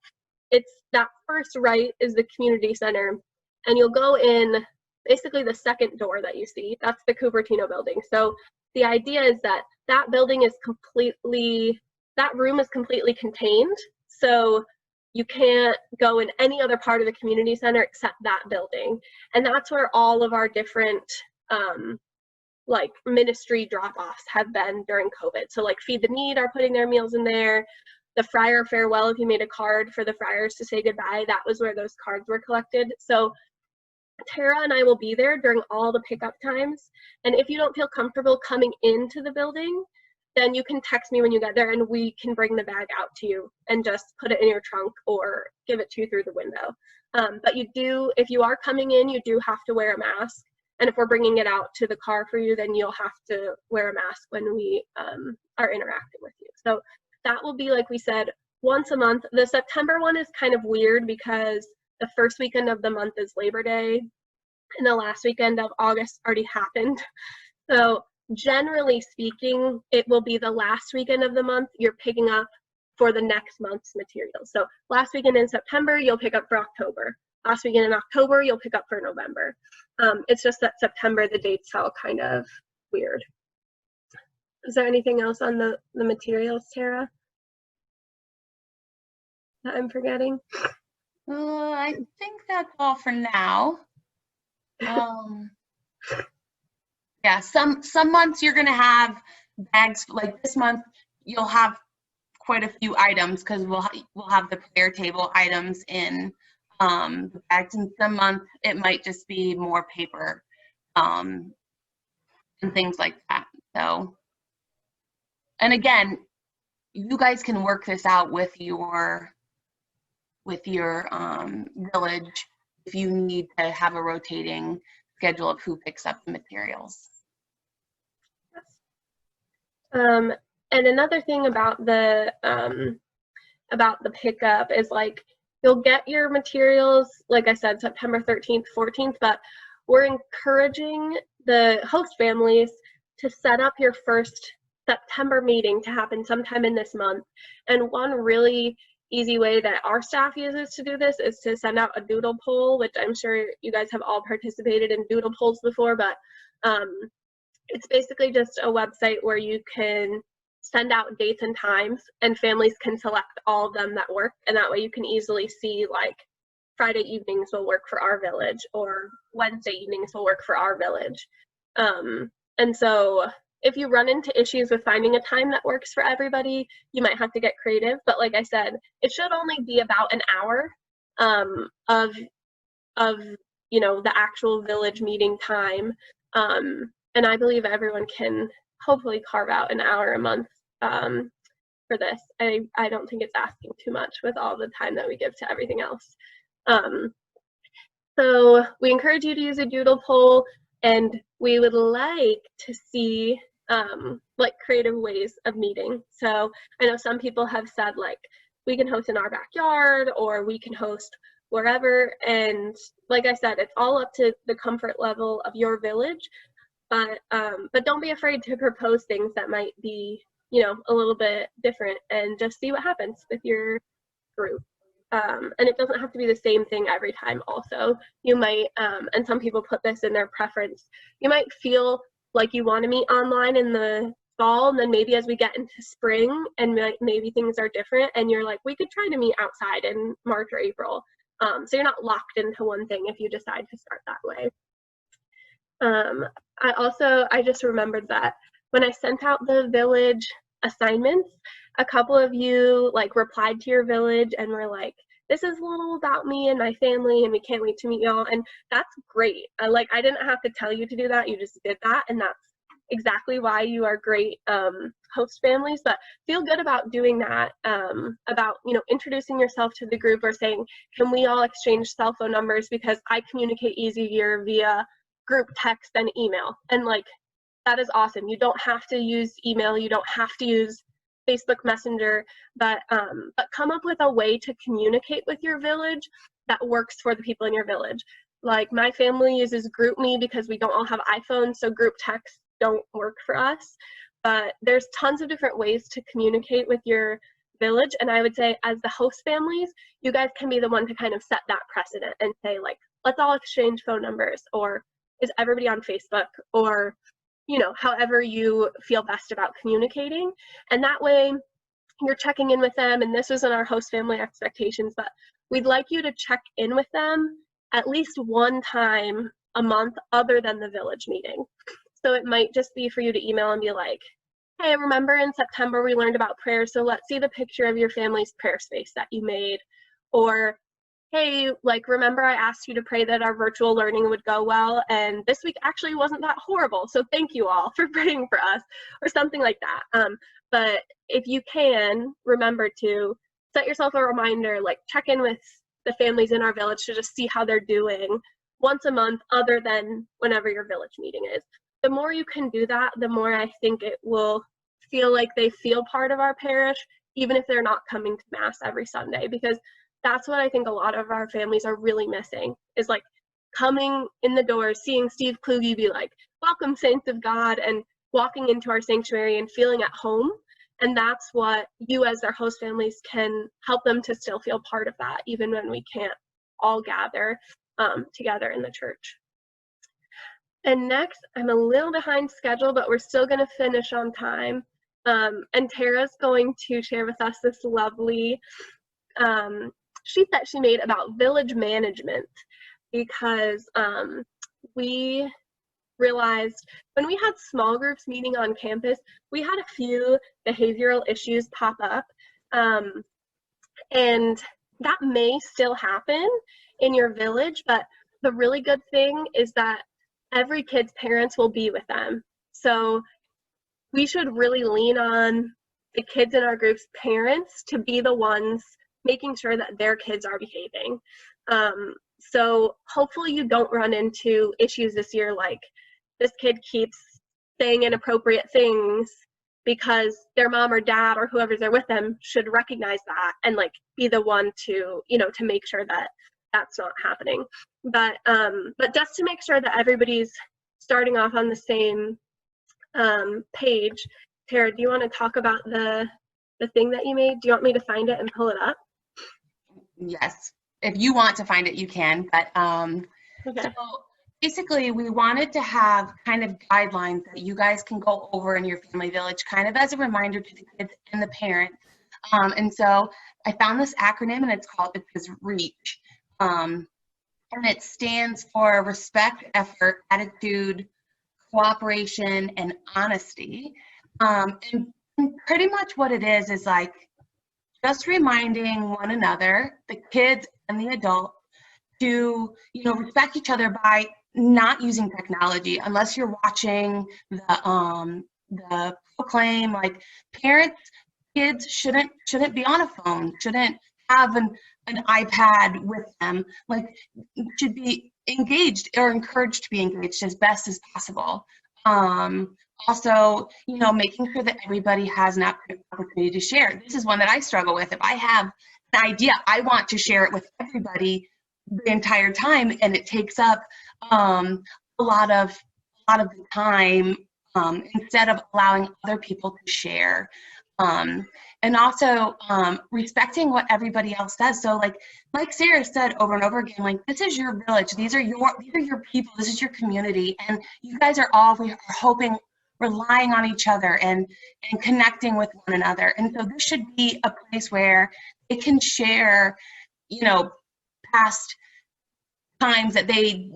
it's that first right is the community center, and you'll go in basically the second door that you see. That's the Cupertino building. So the idea is that that building is that room is completely contained. So you can't go in any other part of the community center except that building. And that's where all of our different like ministry drop-offs have been during COVID. So like Feed the Need are putting their meals in there. The Friar Farewell, if you made a card for the friars to say goodbye, that was where those cards were collected. So Tara and I will be there during all the pickup times. And if you don't feel comfortable coming into the building, then you can text me when you get there and we can bring the bag out to you and just put it in your trunk or give it to you through the window. But if you are coming in, you do have to wear a mask. And if we're bringing it out to the car for you, then you'll have to wear a mask when we are interacting with you. So that will be, like we said, once a month. The September one is kind of weird because the first weekend of the month is Labor Day and the last weekend of August already happened. So generally speaking, it will be the last weekend of the month you're picking up for the next month's materials. So last weekend in September, you'll pick up for October. Last weekend in October, you'll pick up for November. It's just that September, the dates fell kind of weird. Is there anything else on the materials, Tara, that I'm forgetting? I think that's all for now. Yeah, some months you're gonna have bags. Like this month, you'll have quite a few items because we'll have the prayer table items in the bags. And some months it might just be more paper and things like that. So, and again, you guys can work this out with your village if you need to have a rotating schedule of who picks up the materials. And another thing about the pickup is, like, you'll get your materials, like I said, September 13th, 14th, but we're encouraging the host families to set up your first September meeting to happen sometime in this month. And one really easy way that our staff uses to do this is to send out a doodle poll, which I'm sure you guys have all participated in doodle polls before, but it's basically just a website where you can send out dates and times and families can select all of them that work, and that way you can easily see, like, Friday evenings will work for our village or Wednesday evenings will work for our village. And so if you run into issues with finding a time that works for everybody, you might have to get creative. But like I said, it should only be about an hour of the actual village meeting time. And I believe everyone can hopefully carve out an hour a month for this. I don't think it's asking too much with all the time that we give to everything else. So we encourage you to use a doodle poll, and we would like to see like creative ways of meeting. So I know some people have said, like, we can host in our backyard, or we can host wherever. And like I said, it's all up to the comfort level of your village. But don't be afraid to propose things that might be, you know, a little bit different, and just see what happens with your group. And it doesn't have to be the same thing every time also. You might, and some people put this in their preference, you might feel like you want to meet online in the fall, and then maybe as we get into spring and maybe things are different and you're like, we could try to meet outside in March or April. So you're not locked into one thing if you decide to start that way. I just remembered that when I sent out the village assignments, a couple of you like replied to your village and were like, this is a little about me and my family and we can't wait to meet y'all. And that's great. I didn't have to tell you to do that. You just did that. And that's exactly why you are great host families. But feel good about doing that, about, you know, introducing yourself to the group or saying, can we all exchange cell phone numbers, because I communicate easier via group text than email. And like, that is awesome. You don't have to use email. You don't have to use Facebook Messenger, but come up with a way to communicate with your village that works for the people in your village. Like my family uses GroupMe because we don't all have iPhones, so group texts don't work for us. But there's tons of different ways to communicate with your village, and I would say as the host families, you guys can be the one to kind of set that precedent and say like, let's all exchange phone numbers, or is everybody on Facebook, or you know, however you feel best about communicating. And that way you're checking in with them. And this isn't our host family expectations, but we'd like you to check in with them at least one time a month other than the village meeting. So it might just be for you to email and be like, hey, remember in September we learned about prayer, so let's see the picture of your family's prayer space that you made. Or hey, like, remember I asked you to pray that our virtual learning would go well, and this week actually wasn't that horrible, so thank you all for praying for us, or something like that. But if you can, remember to set yourself a reminder, like check in with the families in our village to just see how they're doing once a month other than whenever your village meeting is. The more you can do that, the more I think it will feel like they feel part of our parish, even if they're not coming to Mass every Sunday, because that's what I think a lot of our families are really missing, is like coming in the door, seeing Steve Kluge be like, welcome saints of God, and walking into our sanctuary and feeling at home. And that's what you as their host families can help them to still feel part of that, even when we can't all gather together in the church. And next, I'm a little behind schedule, but we're still going to finish on time. And Tara's going to share with us this lovely sheet that she made about village management, because we realized when we had small groups meeting on campus, we had a few behavioral issues pop up, and that may still happen in your village, but the really good thing is that every kid's parents will be with them. So we should really lean on the kids in our group's parents to be the ones making sure that their kids are behaving. So hopefully you don't run into issues this year like this kid keeps saying inappropriate things, because their mom or dad or whoever's there with them should recognize that and like be the one to, you know, to make sure that that's not happening. But just to make sure that everybody's starting off on the same page, Tara, do you want to talk about the thing that you made? Do you want me to find it and pull it up? Yes, if you want to find it, you can. But Okay. So basically, we wanted to have kind of guidelines that you guys can go over in your family village, kind of as a reminder to the kids and the parents. And so I found this acronym, and it says REACH. And it stands for respect, effort, attitude, cooperation, and honesty. And pretty much what it is like just reminding one another, the kids and the adults, to, you know, respect each other by not using technology unless you're watching the proclaim. Like, parents, kids shouldn't be on a phone, shouldn't have an iPad with them. Like, should be engaged or encouraged to be engaged as best as possible. Also, you know, making sure that everybody has an opportunity to share. This is one that I struggle with. If I have an idea, I want to share it with everybody the entire time, and it takes up a lot of the time instead of allowing other people to share. And also respecting what everybody else does. So like Sarah said over and over again, like, this is your village, these are your people, this is your community, and you guys are all, we are hoping, relying on each other and connecting with one another. And so this should be a place where they can share, you know, past times that they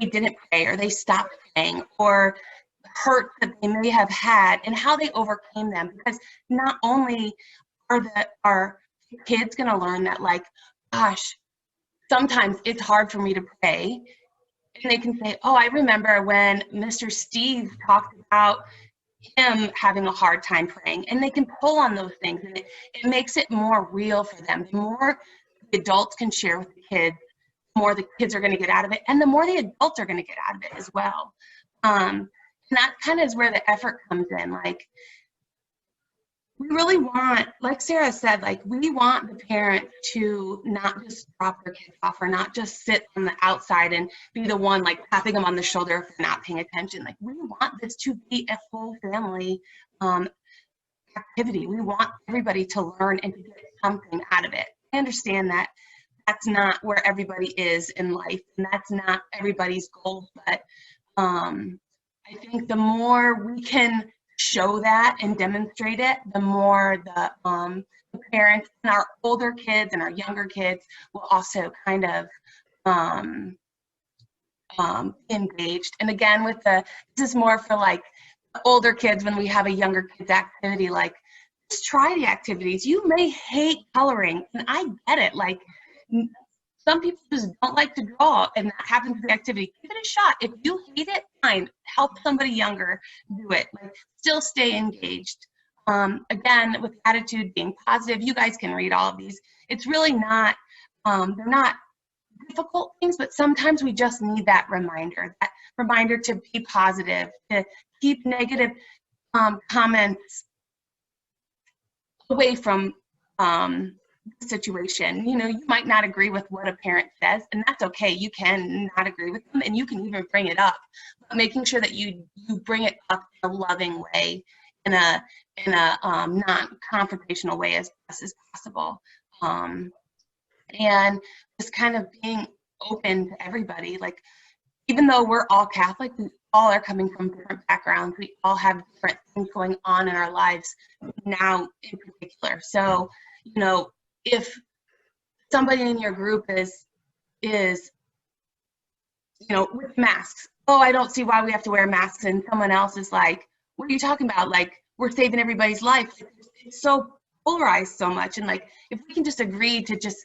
didn't pray, or they stopped praying, or hurt that they may have had, and how they overcame them. Because not only are kids going to learn that, like, gosh, sometimes it's hard for me to pray, and they can say, oh, I remember when Mr. Steve talked about him having a hard time praying, and they can pull on those things, and it makes it more real for them. The more the adults can share with the kids, the more the kids are going to get out of it, and the more the adults are going to get out of it as well. And that kind of is where the effort comes in. Like, we really want, like Sarah said, like, we want the parent to not just drop their kids off, or not just sit on the outside and be the one like tapping them on the shoulder if they're not paying attention. Like, we want this to be a full family activity. We want everybody to learn and to get something out of it. I understand that that's not where everybody is in life, and that's not everybody's goal, but I think the more we can show that and demonstrate it, the more the parents and our older kids and our younger kids will also kind of be engaged. And again, this is more for like the older kids. When we have a younger kids activity, like, just try the activities. You may hate coloring, and I get it. Like, some people just don't like to draw, and that happens to the activity. Give it a shot. If you hate it, fine. Help somebody younger do it. Like, still stay engaged. Again, with attitude, being positive. You guys can read all of these. It's really not, they're not difficult things, but sometimes we just need that reminder to be positive, to keep negative comments away from situation. You know, you might not agree with what a parent says, and that's okay. You can not agree with them, and you can even bring it up, but making sure that you bring it up in a loving way, in a non-confrontational way as best as possible, and just kind of being open to everybody. Like, even though we're all Catholic, we all are coming from different backgrounds. We all have different things going on in our lives now in particular. So, you know, if somebody in your group is, you know, with masks, oh, I don't see why we have to wear masks, and someone else is like, what are you talking about? Like, we're saving everybody's life. It's so polarized so much. And like, if we can just agree to just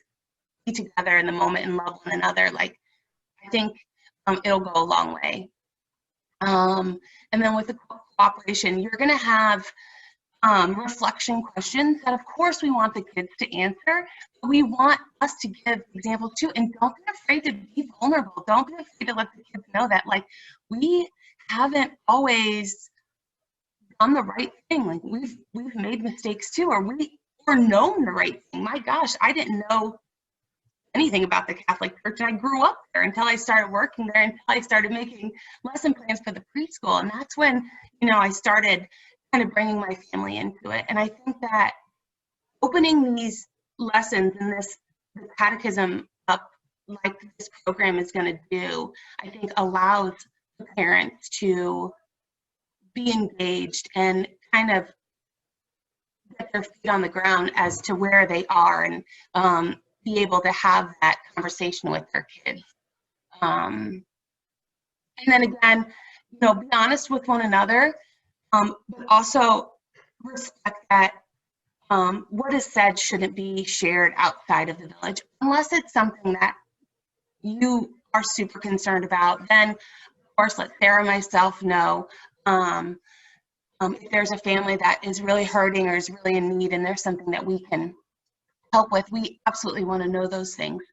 be together in the moment and love one another, like, I think it'll go a long way. And then with the cooperation, you're going to have reflection questions that, of course, we want the kids to answer, but we want us to give examples too. And don't be afraid to be vulnerable. Don't be afraid to let the kids know that, like, we haven't always done the right thing. Like, we've made mistakes too, or we're known the right thing. My gosh, I didn't know anything about the Catholic Church, and I grew up there until I started working there, until I started making lesson plans for the preschool. And that's when, you know, I started kind of bringing my family into it. And I think that opening these lessons and this catechism up, like this program is going to do, I think allows the parents to be engaged and kind of get their feet on the ground as to where they are, and be able to have that conversation with their kids. And then again, you know, be honest with one another, but also respect that what is said shouldn't be shared outside of the village, unless it's something that you are super concerned about. Then, of course, let Sarah and myself know. If there's a family that is really hurting or is really in need, and there's something that we can help with, we absolutely want to know those things,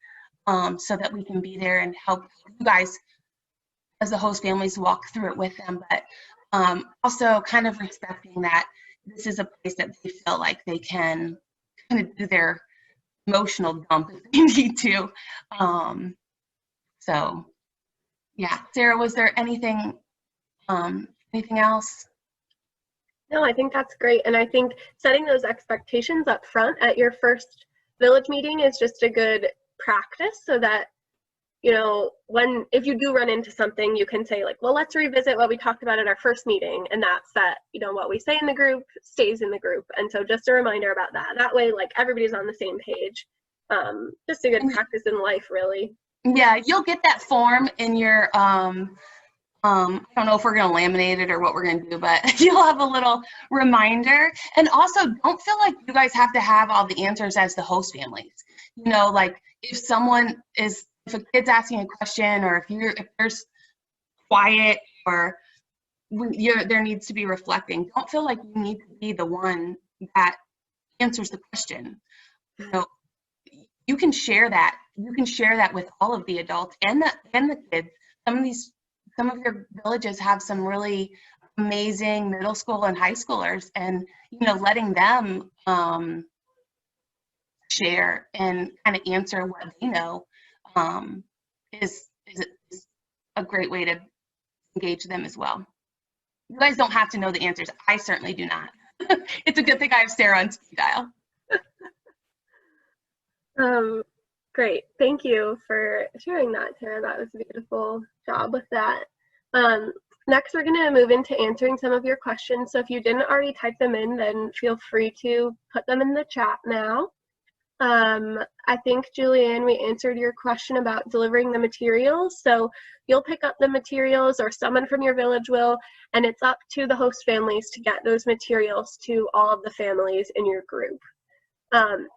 so that we can be there and help you guys as the host families walk through it with them. But also kind of respecting that this is a place that they feel like they can kind of do their emotional dump if they need to. So yeah, Sarah, was there anything else? No, I think that's great. And I think setting those expectations up front at your first village meeting is just a good practice so that, you know, if you do run into something, you can say like, well, let's revisit what we talked about at our first meeting. And that's that, you know, what we say in the group stays in the group. And so just a reminder about that. That way, like everybody's on the same page. Just a good practice in life, really. Yeah, you'll get that form in your, I don't know if we're going to laminate it or what we're going to do, but you'll have a little reminder. And also, don't feel like you guys have to have all the answers as the host families. You know, like if a kid's asking a question, or if there's quiet, or there needs to be reflecting, don't feel like you need to be the one that answers the question. You know, you can share that. You can share that with all of the adults and the kids. Some of your villages have some really amazing middle school and high schoolers, and you know, letting them share and kind of answer what they know is a great way to engage them as well. You guys don't have to know the answers. I certainly do not. It's a good thing I have Sarah on speed dial. Great. Thank you for sharing that, Sarah. That was a beautiful job with that. Next, we're going to move into answering some of your questions. So if you didn't already type them in, then feel free to put them in the chat now. I think, Julianne, we answered your question about delivering the materials. So you'll pick up the materials, or someone from your village will, and it's up to the host families to get those materials to all of the families in your group.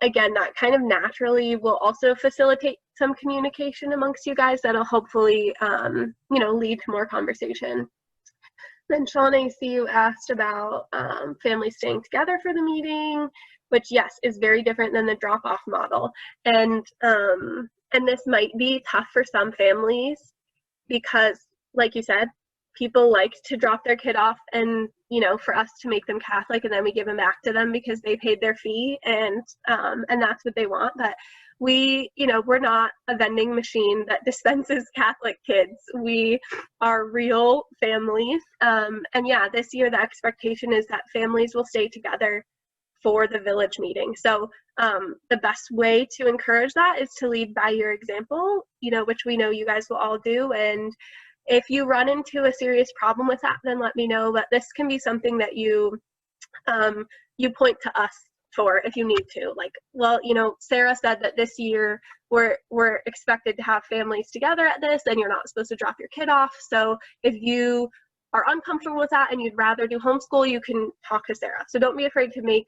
Again, that kind of naturally will also facilitate some communication amongst you guys that'll hopefully, you know, lead to more conversation. Then Sean, I see you asked about families staying together for the meeting, which yes, is very different than the drop-off model. And this might be tough for some families because, like you said, people like to drop their kid off and, you know, for us to make them Catholic and then we give them back to them because they paid their fee and that's what they want. But we, you know, we're not a vending machine that dispenses Catholic kids. We are real families. And yeah, this year the expectation is that families will stay together for the village meeting. So the best way to encourage that is to lead by your example, you know, which we know you guys will all do. And if you run into a serious problem with that, then let me know. But this can be something that you point to us for if you need to. Like, well, you know, Sarah said that this year we're expected to have families together at this, and you're not supposed to drop your kid off. So if you are uncomfortable with that and you'd rather do homeschool, you can talk to Sarah. So don't be afraid to make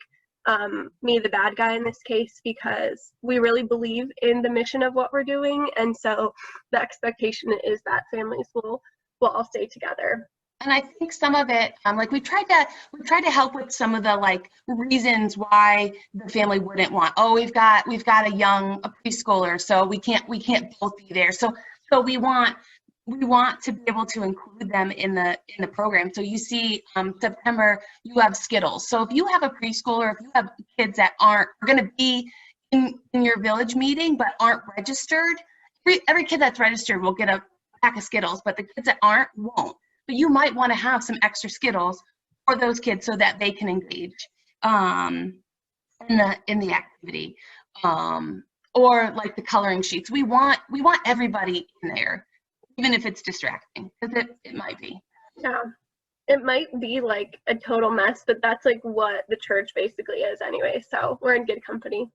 me the bad guy in this case, because we really believe in the mission of what we're doing, and so the expectation is that families will all stay together. And I think some of it, like we tried to help with some of the like reasons why the family wouldn't want. Oh, we've got a preschooler, so we can't both be there. So we want to be able to include them in the program. So you see, September, you have Skittles. So if you have a preschooler, if you have kids that aren't going to be in your village meeting but aren't registered, every kid that's registered will get a pack of Skittles, but the kids that aren't won't. But you might want to have some extra Skittles for those kids so that they can engage in the activity, or like the coloring sheets. We want everybody in there, even if it's distracting, because it might be. Yeah, it might be like a total mess, but that's like what the church basically is anyway, so we're in good company.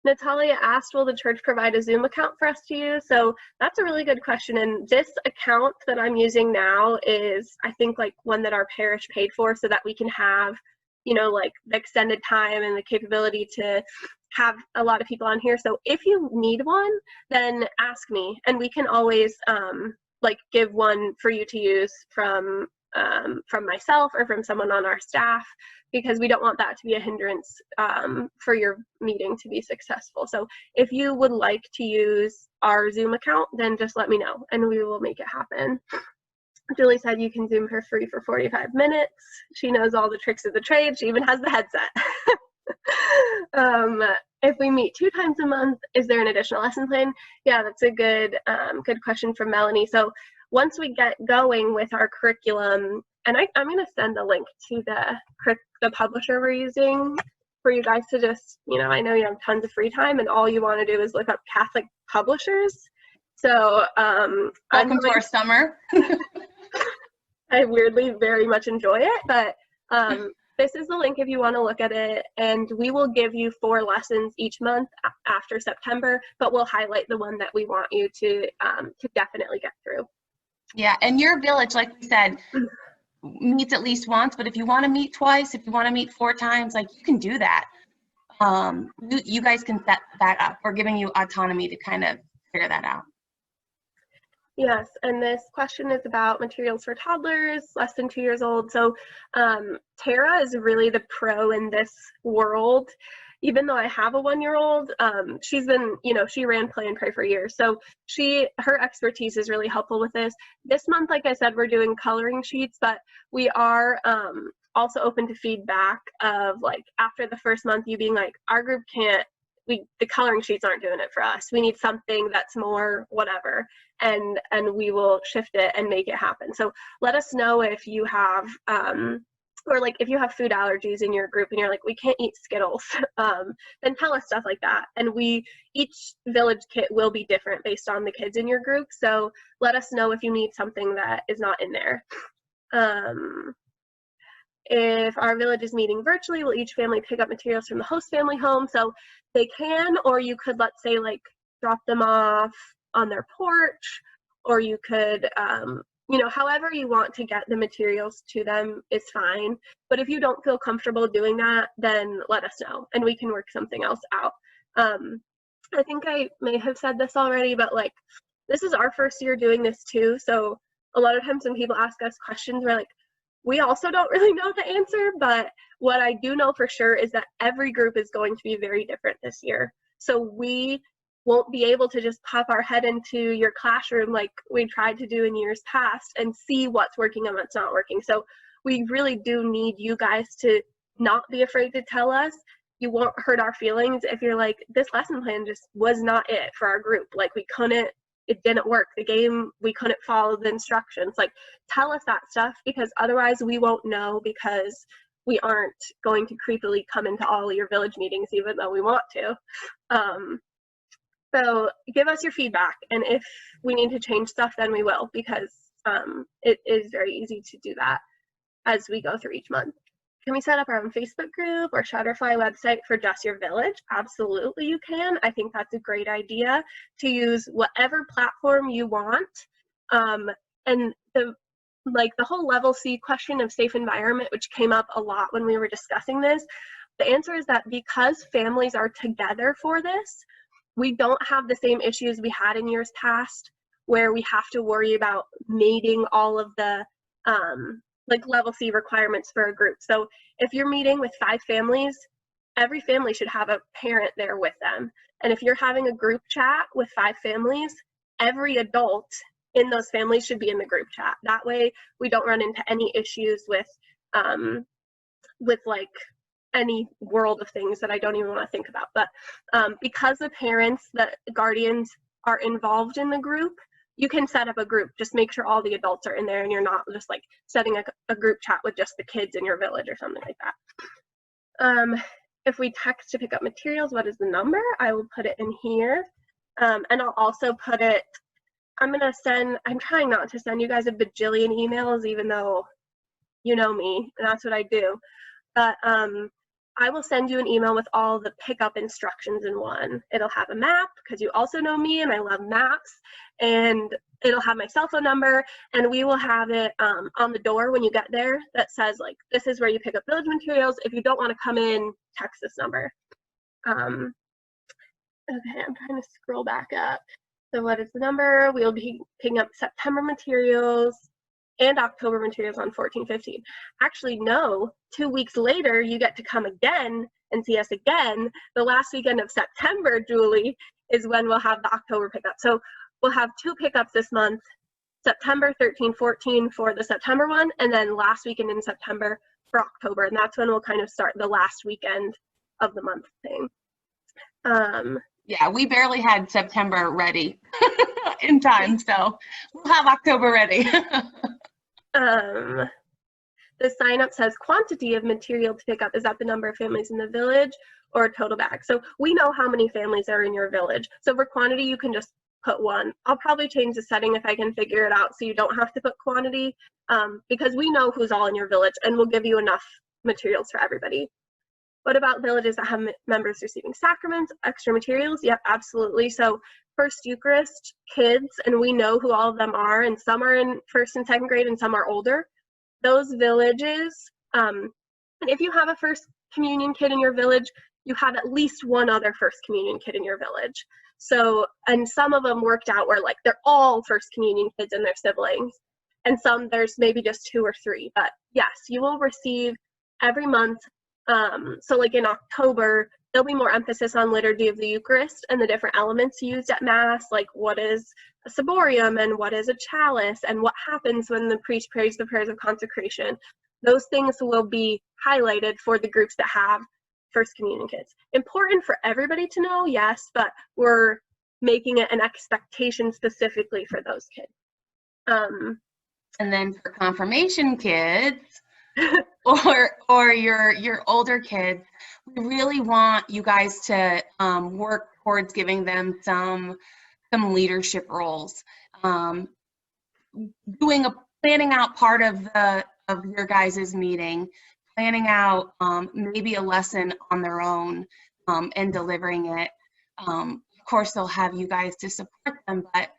Natalia asked, will the church provide a Zoom account for us to use? So that's a really good question, and this account that I'm using now is, I think, like one that our parish paid for so that we can have, you know, like the extended time and the capability to have a lot of people on here. So if you need one, then ask me, and we can always like give one for you to use from myself or from someone on our staff, because we don't want that to be a hindrance for your meeting to be successful. So if you would like to use our Zoom account, then just let me know and we will make it happen. Julie said you can Zoom for free for 45 minutes. She knows all the tricks of the trade. She even has the headset. if we meet 2 times a month, is there an additional lesson plan? Yeah, that's a good question from Melanie. So once we get going with our curriculum, and I'm going to send a link to the publisher we're using for you guys to just, I know you have tons of free time and all you want to do is look up Catholic publishers. So welcome to our summer. I weirdly very much enjoy it, but this is the link if you want to look at it, and we will give you 4 lessons each month after September, but we'll highlight the one that we want you to definitely get through. Yeah, and your village, like we said, meets at least once, but if you want to meet twice, if you want to meet 4 times, like you can do that. You guys can set that up. We're giving you autonomy to kind of figure that out. Yes, and this question is about materials for toddlers less than 2 years old. So Tara is really the pro in this world. Even though I have a 1-year-old, she's been, she ran Play and Pray for years. So her expertise is really helpful with this. This month, like I said, we're doing coloring sheets, but we are also open to feedback of like after the first month, you being like, our group the coloring sheets aren't doing it for us. We need something that's more whatever, and we will shift it and make it happen. So let us know if you have, or like if you have food allergies in your group and you're like, we can't eat Skittles, then tell us stuff like that. And each village kit will be different based on the kids in your group. So let us know if you need something that is not in there. If our village is meeting virtually, will each family pick up materials from the host family home? So they can, or you could, let's say, like drop them off on their porch, or you could, however you want to get the materials to them is fine. But if you don't feel comfortable doing that, then let us know and we can work something else out. I think I may have said this already, but like, this is our first year doing this too. So a lot of times when people ask us questions, we're like, we also don't really know the answer, but what I do know for sure is that every group is going to be very different this year. So we won't be able to just pop our head into your classroom like we tried to do in years past and see what's working and what's not working. So we really do need you guys to not be afraid to tell us. You won't hurt our feelings if you're like, this lesson plan just was not it for our group. Like it didn't work. The game, we couldn't follow the instructions. Like, tell us that stuff, because otherwise we won't know, because we aren't going to creepily come into all your village meetings, even though we want to. So give us your feedback, and if we need to change stuff, then we will, because it is very easy to do that as we go through each month. Can we set up our own Facebook group or Shutterfly website for just your village? Absolutely you can. I think that's a great idea, to use whatever platform you want. And the whole level C question of safe environment, which came up a lot when we were discussing this, the answer is that because families are together for this, we don't have the same issues we had in years past, where we have to worry about meeting all of the level C requirements for a group. So if you're meeting with 5 families, every family should have a parent there with them. And if you're having a group chat with 5 families, every adult in those families should be in the group chat. That way we don't run into any issues with like any world of things that I don't even want to think about. But because the parents, the guardians are involved in the group, you can set up a group. Just make sure all the adults are in there and you're not just like setting a group chat with just the kids in your village or something like that. If we text to pick up materials, what is the number? I will put it in here. And I'll also put it, I'm trying not to send you guys a bajillion emails, even though you know me, and that's what I do. But I will send you an email with all the pickup instructions in one. It'll have a map, because you also know me and I love maps, and it'll have my cell phone number, and we will have it on the door when you get there that says, like, this is where you pick up village materials. If you don't want to come in, text this number. Okay, I'm trying to scroll back up. So what is the number? We'll be picking up September materials and October materials on 14/15. Actually, no, 2 weeks later, you get to come again and see us again. The last weekend of September, Julie, is when we'll have the October pickup. So we'll have 2 pickups this month, September 13/14 for the September one, and then last weekend in September for October. And that's when we'll kind of start the last weekend of the month thing. Yeah, we barely had September ready in time, so we'll have October ready. The sign up says quantity of material to pick up. Is that the number of families in the village or total bag? So we know how many families are in your village. So for quantity, you can just put one. I'll probably change the setting if I can figure it out so you don't have to put quantity, because we know who's all in your village and we'll give you enough materials for everybody. What about villages that have members receiving sacraments, extra materials? Yep, absolutely. So First Eucharist kids, and we know who all of them are, and some are in 1st and 2nd grade and some are older. Those villages, and if you have a First Communion kid in your village, you have at least one other First Communion kid in your village. So, and some of them worked out where like they're all First Communion kids and their siblings, and some there's maybe just 2 or 3. But yes, you will receive every month. So like in October, there'll be more emphasis on Liturgy of the Eucharist and the different elements used at Mass, like what is a ciborium and what is a chalice and what happens when the priest prays the prayers of consecration. Those things will be highlighted for the groups that have First Communion kids. Important for everybody to know, yes, but we're making it an expectation specifically for those kids. And then for confirmation kids, or your older kids, we really want you guys to work towards giving them some leadership roles. Planning out part of your guys' meeting, planning out maybe a lesson on their own and delivering it. Of course, they'll have you guys to support them, but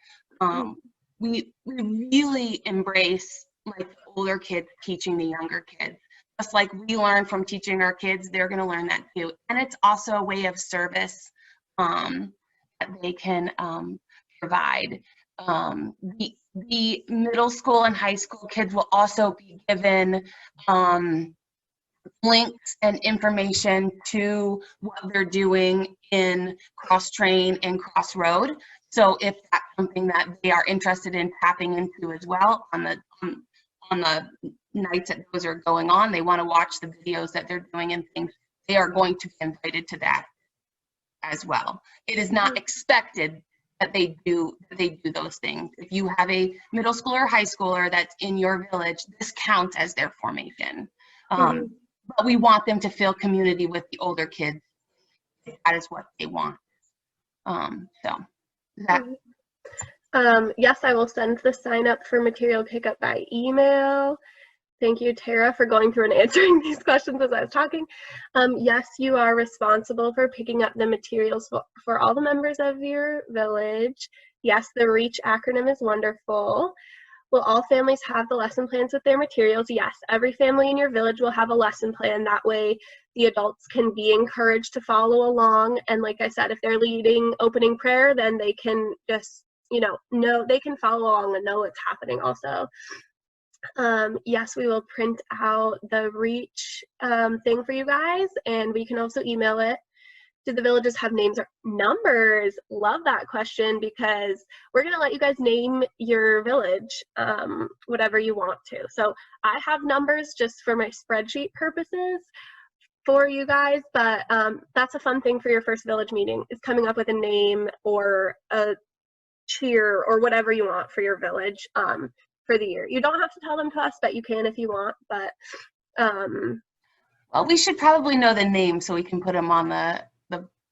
we really embrace like the older kids teaching the younger kids. Just like we learn from teaching our kids, they're going to learn that too. And it's also a way of service that they can provide. The middle school and high school kids will also be given links and information to what they're doing in Cross-Train and Crossroad. So if that's something that they are interested in tapping into as well on the nights that those are going on, they want to watch the videos that they're doing and things, they are going to be invited to that as well. It is not expected that they do those things. If you have a middle schooler or high schooler that's in your village, this counts as their formation. But we want them to feel community with the older kids. That is what they want. Yes, I will send the sign up for material pickup by email. Thank you, Tara, for going through and answering these questions as I was talking. Yes, you are responsible for picking up the materials for all the members of your village. Yes, the REACH acronym is wonderful. Will all families have the lesson plans with their materials? Yes, every family in your village will have a lesson plan. That way the adults can be encouraged to follow along. And like I said, if they're leading opening prayer, then they can just, know they can follow along and know what's happening also. Yes, we will print out the REACH thing for you guys, and we can also email it. Do the villages have names or numbers? Love that question, because we're going to let you guys name your village whatever you want to. So I have numbers just for my spreadsheet purposes for you guys, but that's a fun thing for your first village meeting, is coming up with a name or a cheer or whatever you want for your village for the year. You don't have to tell them to us, but you can if you want. But well, we should probably know the name so we can put them on the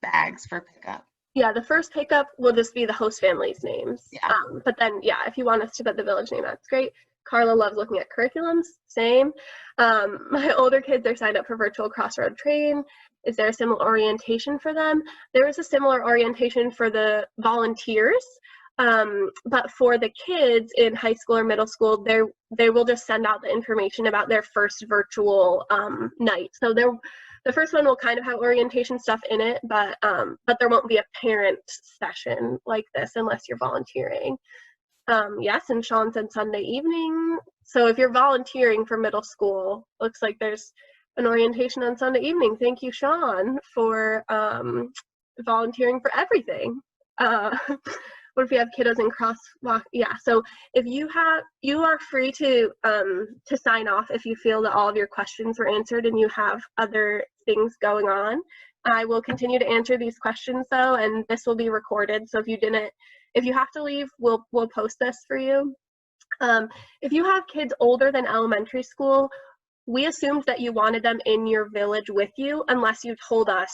bags for pickup. Yeah, the first pickup will just be the host family's names. Yeah. But then, yeah, if you want us to put the village name, that's great. Carla loves looking at curriculums. Same. My older kids are signed up for virtual Crossroad Train. Is there a similar orientation for them? There is a similar orientation for the volunteers. But for the kids in high school or middle school, they will just send out the information about their first virtual night. So the first one will kind of have orientation stuff in it, but there won't be a parent session like this unless you're volunteering. Yes, and Sean said Sunday evening. So if you're volunteering for middle school, looks like there's an orientation on Sunday evening. Thank you, Sean, for volunteering for everything. what if you have kiddos in crosswalk? Yeah, so if you are free to sign off if you feel that all of your questions were answered and you have other things going on. I will continue to answer these questions though, and this will be recorded. So if you have to leave, we'll post this for you. If you have kids older than elementary school, we assumed that you wanted them in your village with you unless you told us,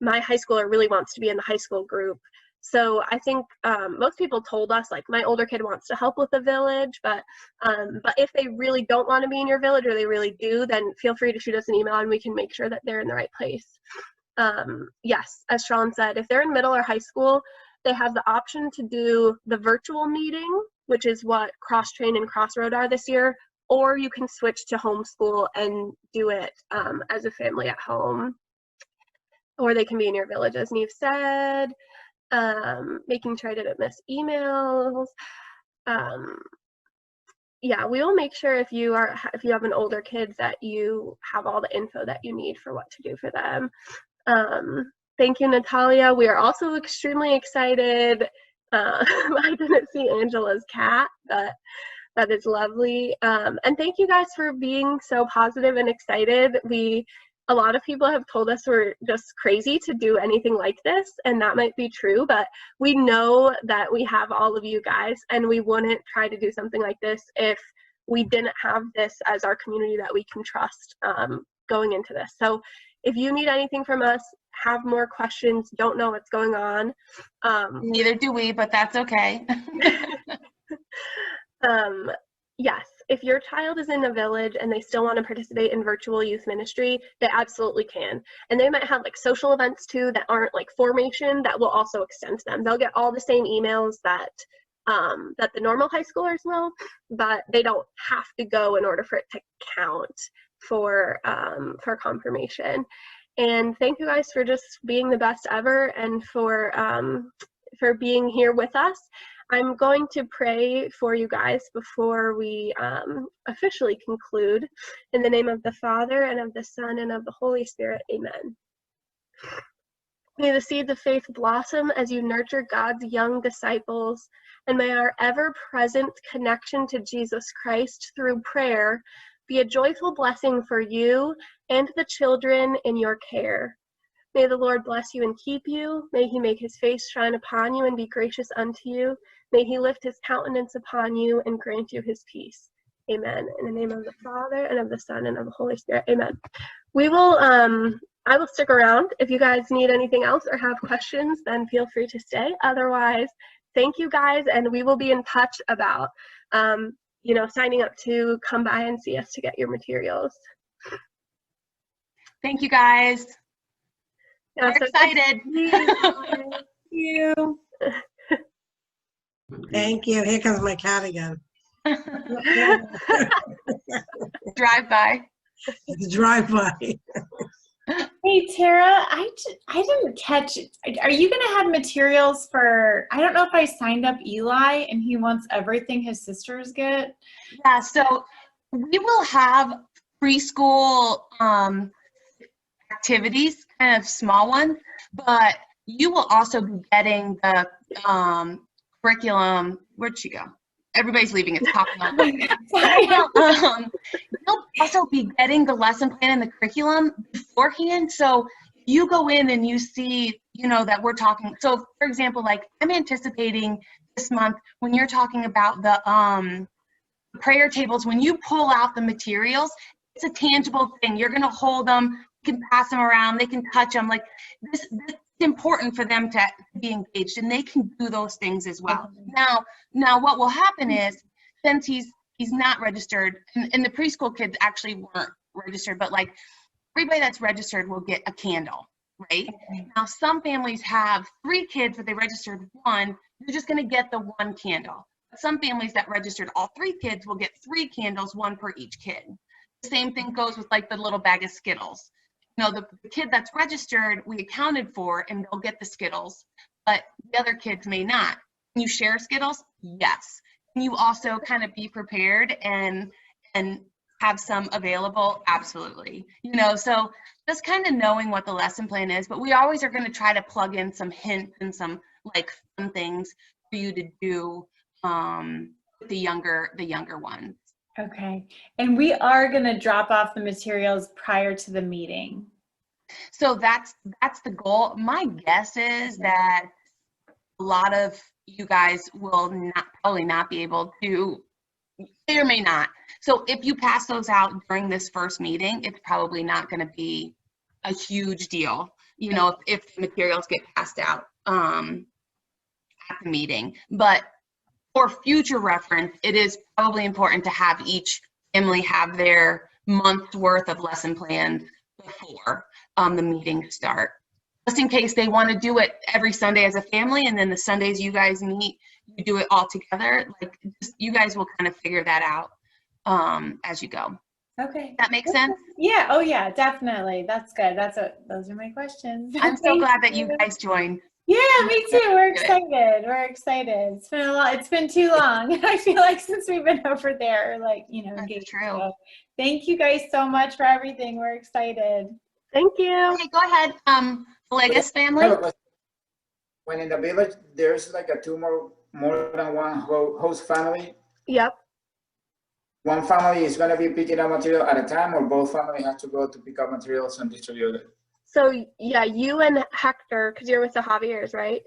my high schooler really wants to be in the high school group. So I think most people told us, like, my older kid wants to help with the village, but if they really don't want to be in your village or they really do, then feel free to shoot us an email and we can make sure that they're in the right place. Yes, as Sean said, if they're in middle or high school, they have the option to do the virtual meeting, which is what Crosstrain and Crossroad are this year, or you can switch to homeschool and do it as a family at home. Or they can be in your village, as Neve said. Making sure I didn't miss emails. Yeah, we will make sure if you have an older kid that you have all the info that you need for what to do for them. Thank you, Natalia. We are also extremely excited. I didn't see Angela's cat, but that is lovely. And thank you guys for being so positive and excited. A lot of people have told us we're just crazy to do anything like this, and that might be true, but we know that we have all of you guys, and we wouldn't try to do something like this if we didn't have this as our community that we can trust going into this. So if you need anything from us, have more questions, don't know what's going on. Neither do we, but that's okay. Yes, if your child is in a village and they still want to participate in virtual youth ministry, they absolutely can. And they might have like social events too that aren't like formation that will also extend to them. They'll get all the same emails that the normal high schoolers will, but they don't have to go in order for it to count for confirmation. And thank you guys for just being the best ever and for being here with us. I'm going to pray for you guys before we officially conclude. In the name of the Father, and of the Son, and of the Holy Spirit, amen. May the seeds of faith blossom as you nurture God's young disciples, and may our ever-present connection to Jesus Christ through prayer be a joyful blessing for you and the children in your care. May the Lord bless you and keep you. May he make his face shine upon you and be gracious unto you. May he lift his countenance upon you and grant you his peace. Amen. In the name of the Father, and of the Son, and of the Holy Spirit. Amen. We will, I will stick around. If you guys need anything else or have questions, then feel free to stay. Otherwise, thank you guys, and we will be in touch about, signing up to come by and see us to get your materials. Thank you, guys. Yeah, We're excited. Thank you. Thank you. Here comes my cat again. Drive by. The drive-by. Hey, Tara, I didn't catch it. Are you going to have materials for, I don't know if I signed up Eli and he wants everything his sisters get? Yeah, so we will have preschool activities, kind of small ones, but you will also be getting the curriculum. Where'd she go? Everybody's leaving. It's popping up. You'll also be getting the lesson plan and the curriculum beforehand. So you go in and you see, that we're talking. So for example, like I'm anticipating this month when you're talking about the prayer tables, when you pull out the materials, it's a tangible thing. You're going to hold them, you can pass them around, they can touch them. Like this is important for them to be engaged, and they can do those things as well. Now what will happen is, since he's not registered, and the preschool kids actually weren't registered, but like everybody that's registered will get a candle, right? Okay. Now some families have 3 kids, but they registered 1. You're just going to get the 1 candle. Some families that registered all 3 kids will get 3 candles, 1 per each kid. The same thing goes with like the little bag of Skittles. The kid that's registered, we accounted for, and they'll get the Skittles, but the other kids may not. Can you share Skittles? Yes. Can you also kind of be prepared and have some available? Absolutely. So just kind of knowing what the lesson plan is, but we always are going to try to plug in some hints and some like fun things for you to do the younger ones. Okay. And we are going to drop off the materials prior to the meeting. So that's the goal. My guess is that a lot of you guys will probably not be able to, may or may not. So if you pass those out during this first meeting, it's probably not going to be a huge deal, you know, if the materials get passed out at the meeting. But for future reference, it is probably important to have each family have their month's worth of lesson plans before the meetings start. Just in case they want to do it every Sunday as a family, and then the Sundays you guys meet, you do it all together. Like, you guys will kind of figure that out as you go. Okay. That makes sense? Yeah. Oh yeah, definitely. That's good. Those are my questions. I'm so glad that you guys joined. Yeah, me too. We're excited. We're excited. It's been a lot. It's been too long. I feel like since we've been over there, like, you know, engaged. True. So thank you guys so much for everything. We're excited. Thank you. Okay, go ahead. Legas family. When in the village, there's like more than one host family. Yep. One family is going to be picking up material at a time, or both families have to go to pick up materials and distribute it? So yeah, you and Hector, because you're with the Javiers, right?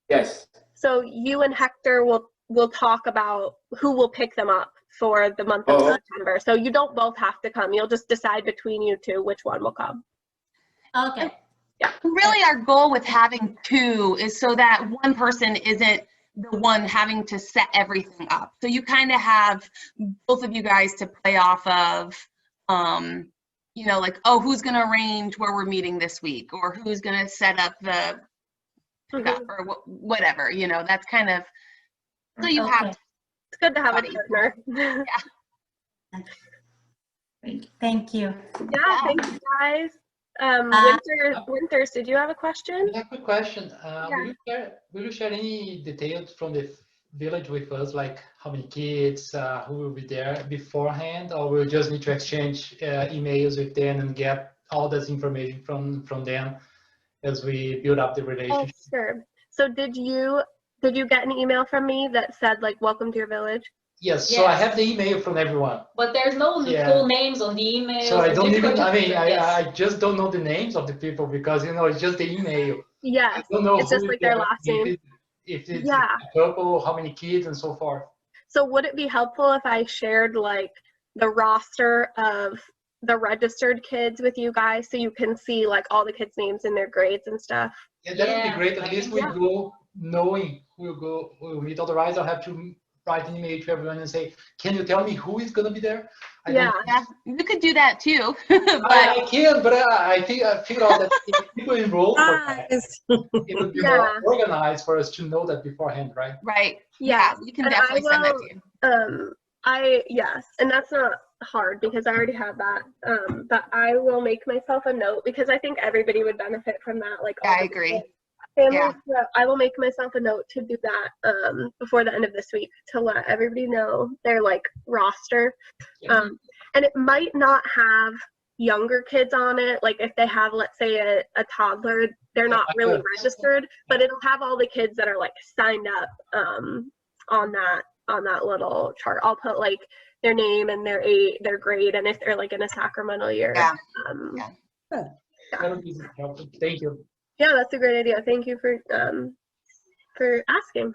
Yes. So you and Hector will talk about who will pick them up for the month of September. So you don't both have to come. You'll just decide between you two which one will come. Okay. Yeah. Really, our goal with having two is so that one person isn't the one having to set everything up. So you kind of have both of you guys to play off of, you know, like, oh, who's going to arrange where we're meeting this week, or who's going to set up the pickup, or whatever, you know, that's kind of, so you have. It's good to have a partner. Yeah. Thank you. Yeah, thank you guys. Winters, did you have a question? Yeah, quick question. Will you share any details from the village with us, like how many kids, who will be there beforehand, or we'll just need to exchange emails with them and get all this information from them as we build up the relationship? Oh, sure. So did you get an email from me that said like welcome to your village? Yes, so I have the email from everyone. But there's no full names on the email. So I don't even, I just don't know the names of the people because, you know, it's just the email. Yes, I don't know it's just like their last name. If it's a couple, how many kids and so forth. So would it be helpful if I shared like the roster of the registered kids with you guys so you can see like all the kids' names and their grades and stuff? Yeah, that would be great. At least we go knowing we'll meet. Otherwise, I'll have to write an email to everyone and say, can you tell me who is going to be there? Yeah, you could do that too. I can, but I think I figured out that if people enroll for that, it would be more organized for us to know that beforehand, right? Right. Yeah, you can definitely send that to you. Yes, and that's not hard because I already have that. But I will make myself a note because I think everybody would benefit from that. Like, I agree. Families, I will make myself a note to do that before the end of this week to let everybody know their like roster. And it might not have younger kids on it. Like if they have, let's say, a toddler, they're not really registered, but it'll have all the kids that are like signed up on that little chart. I'll put like their name and their grade, and if they're like in a sacramental year. That would be helpful. Thank you. Yeah, that's a great idea. Thank you for asking.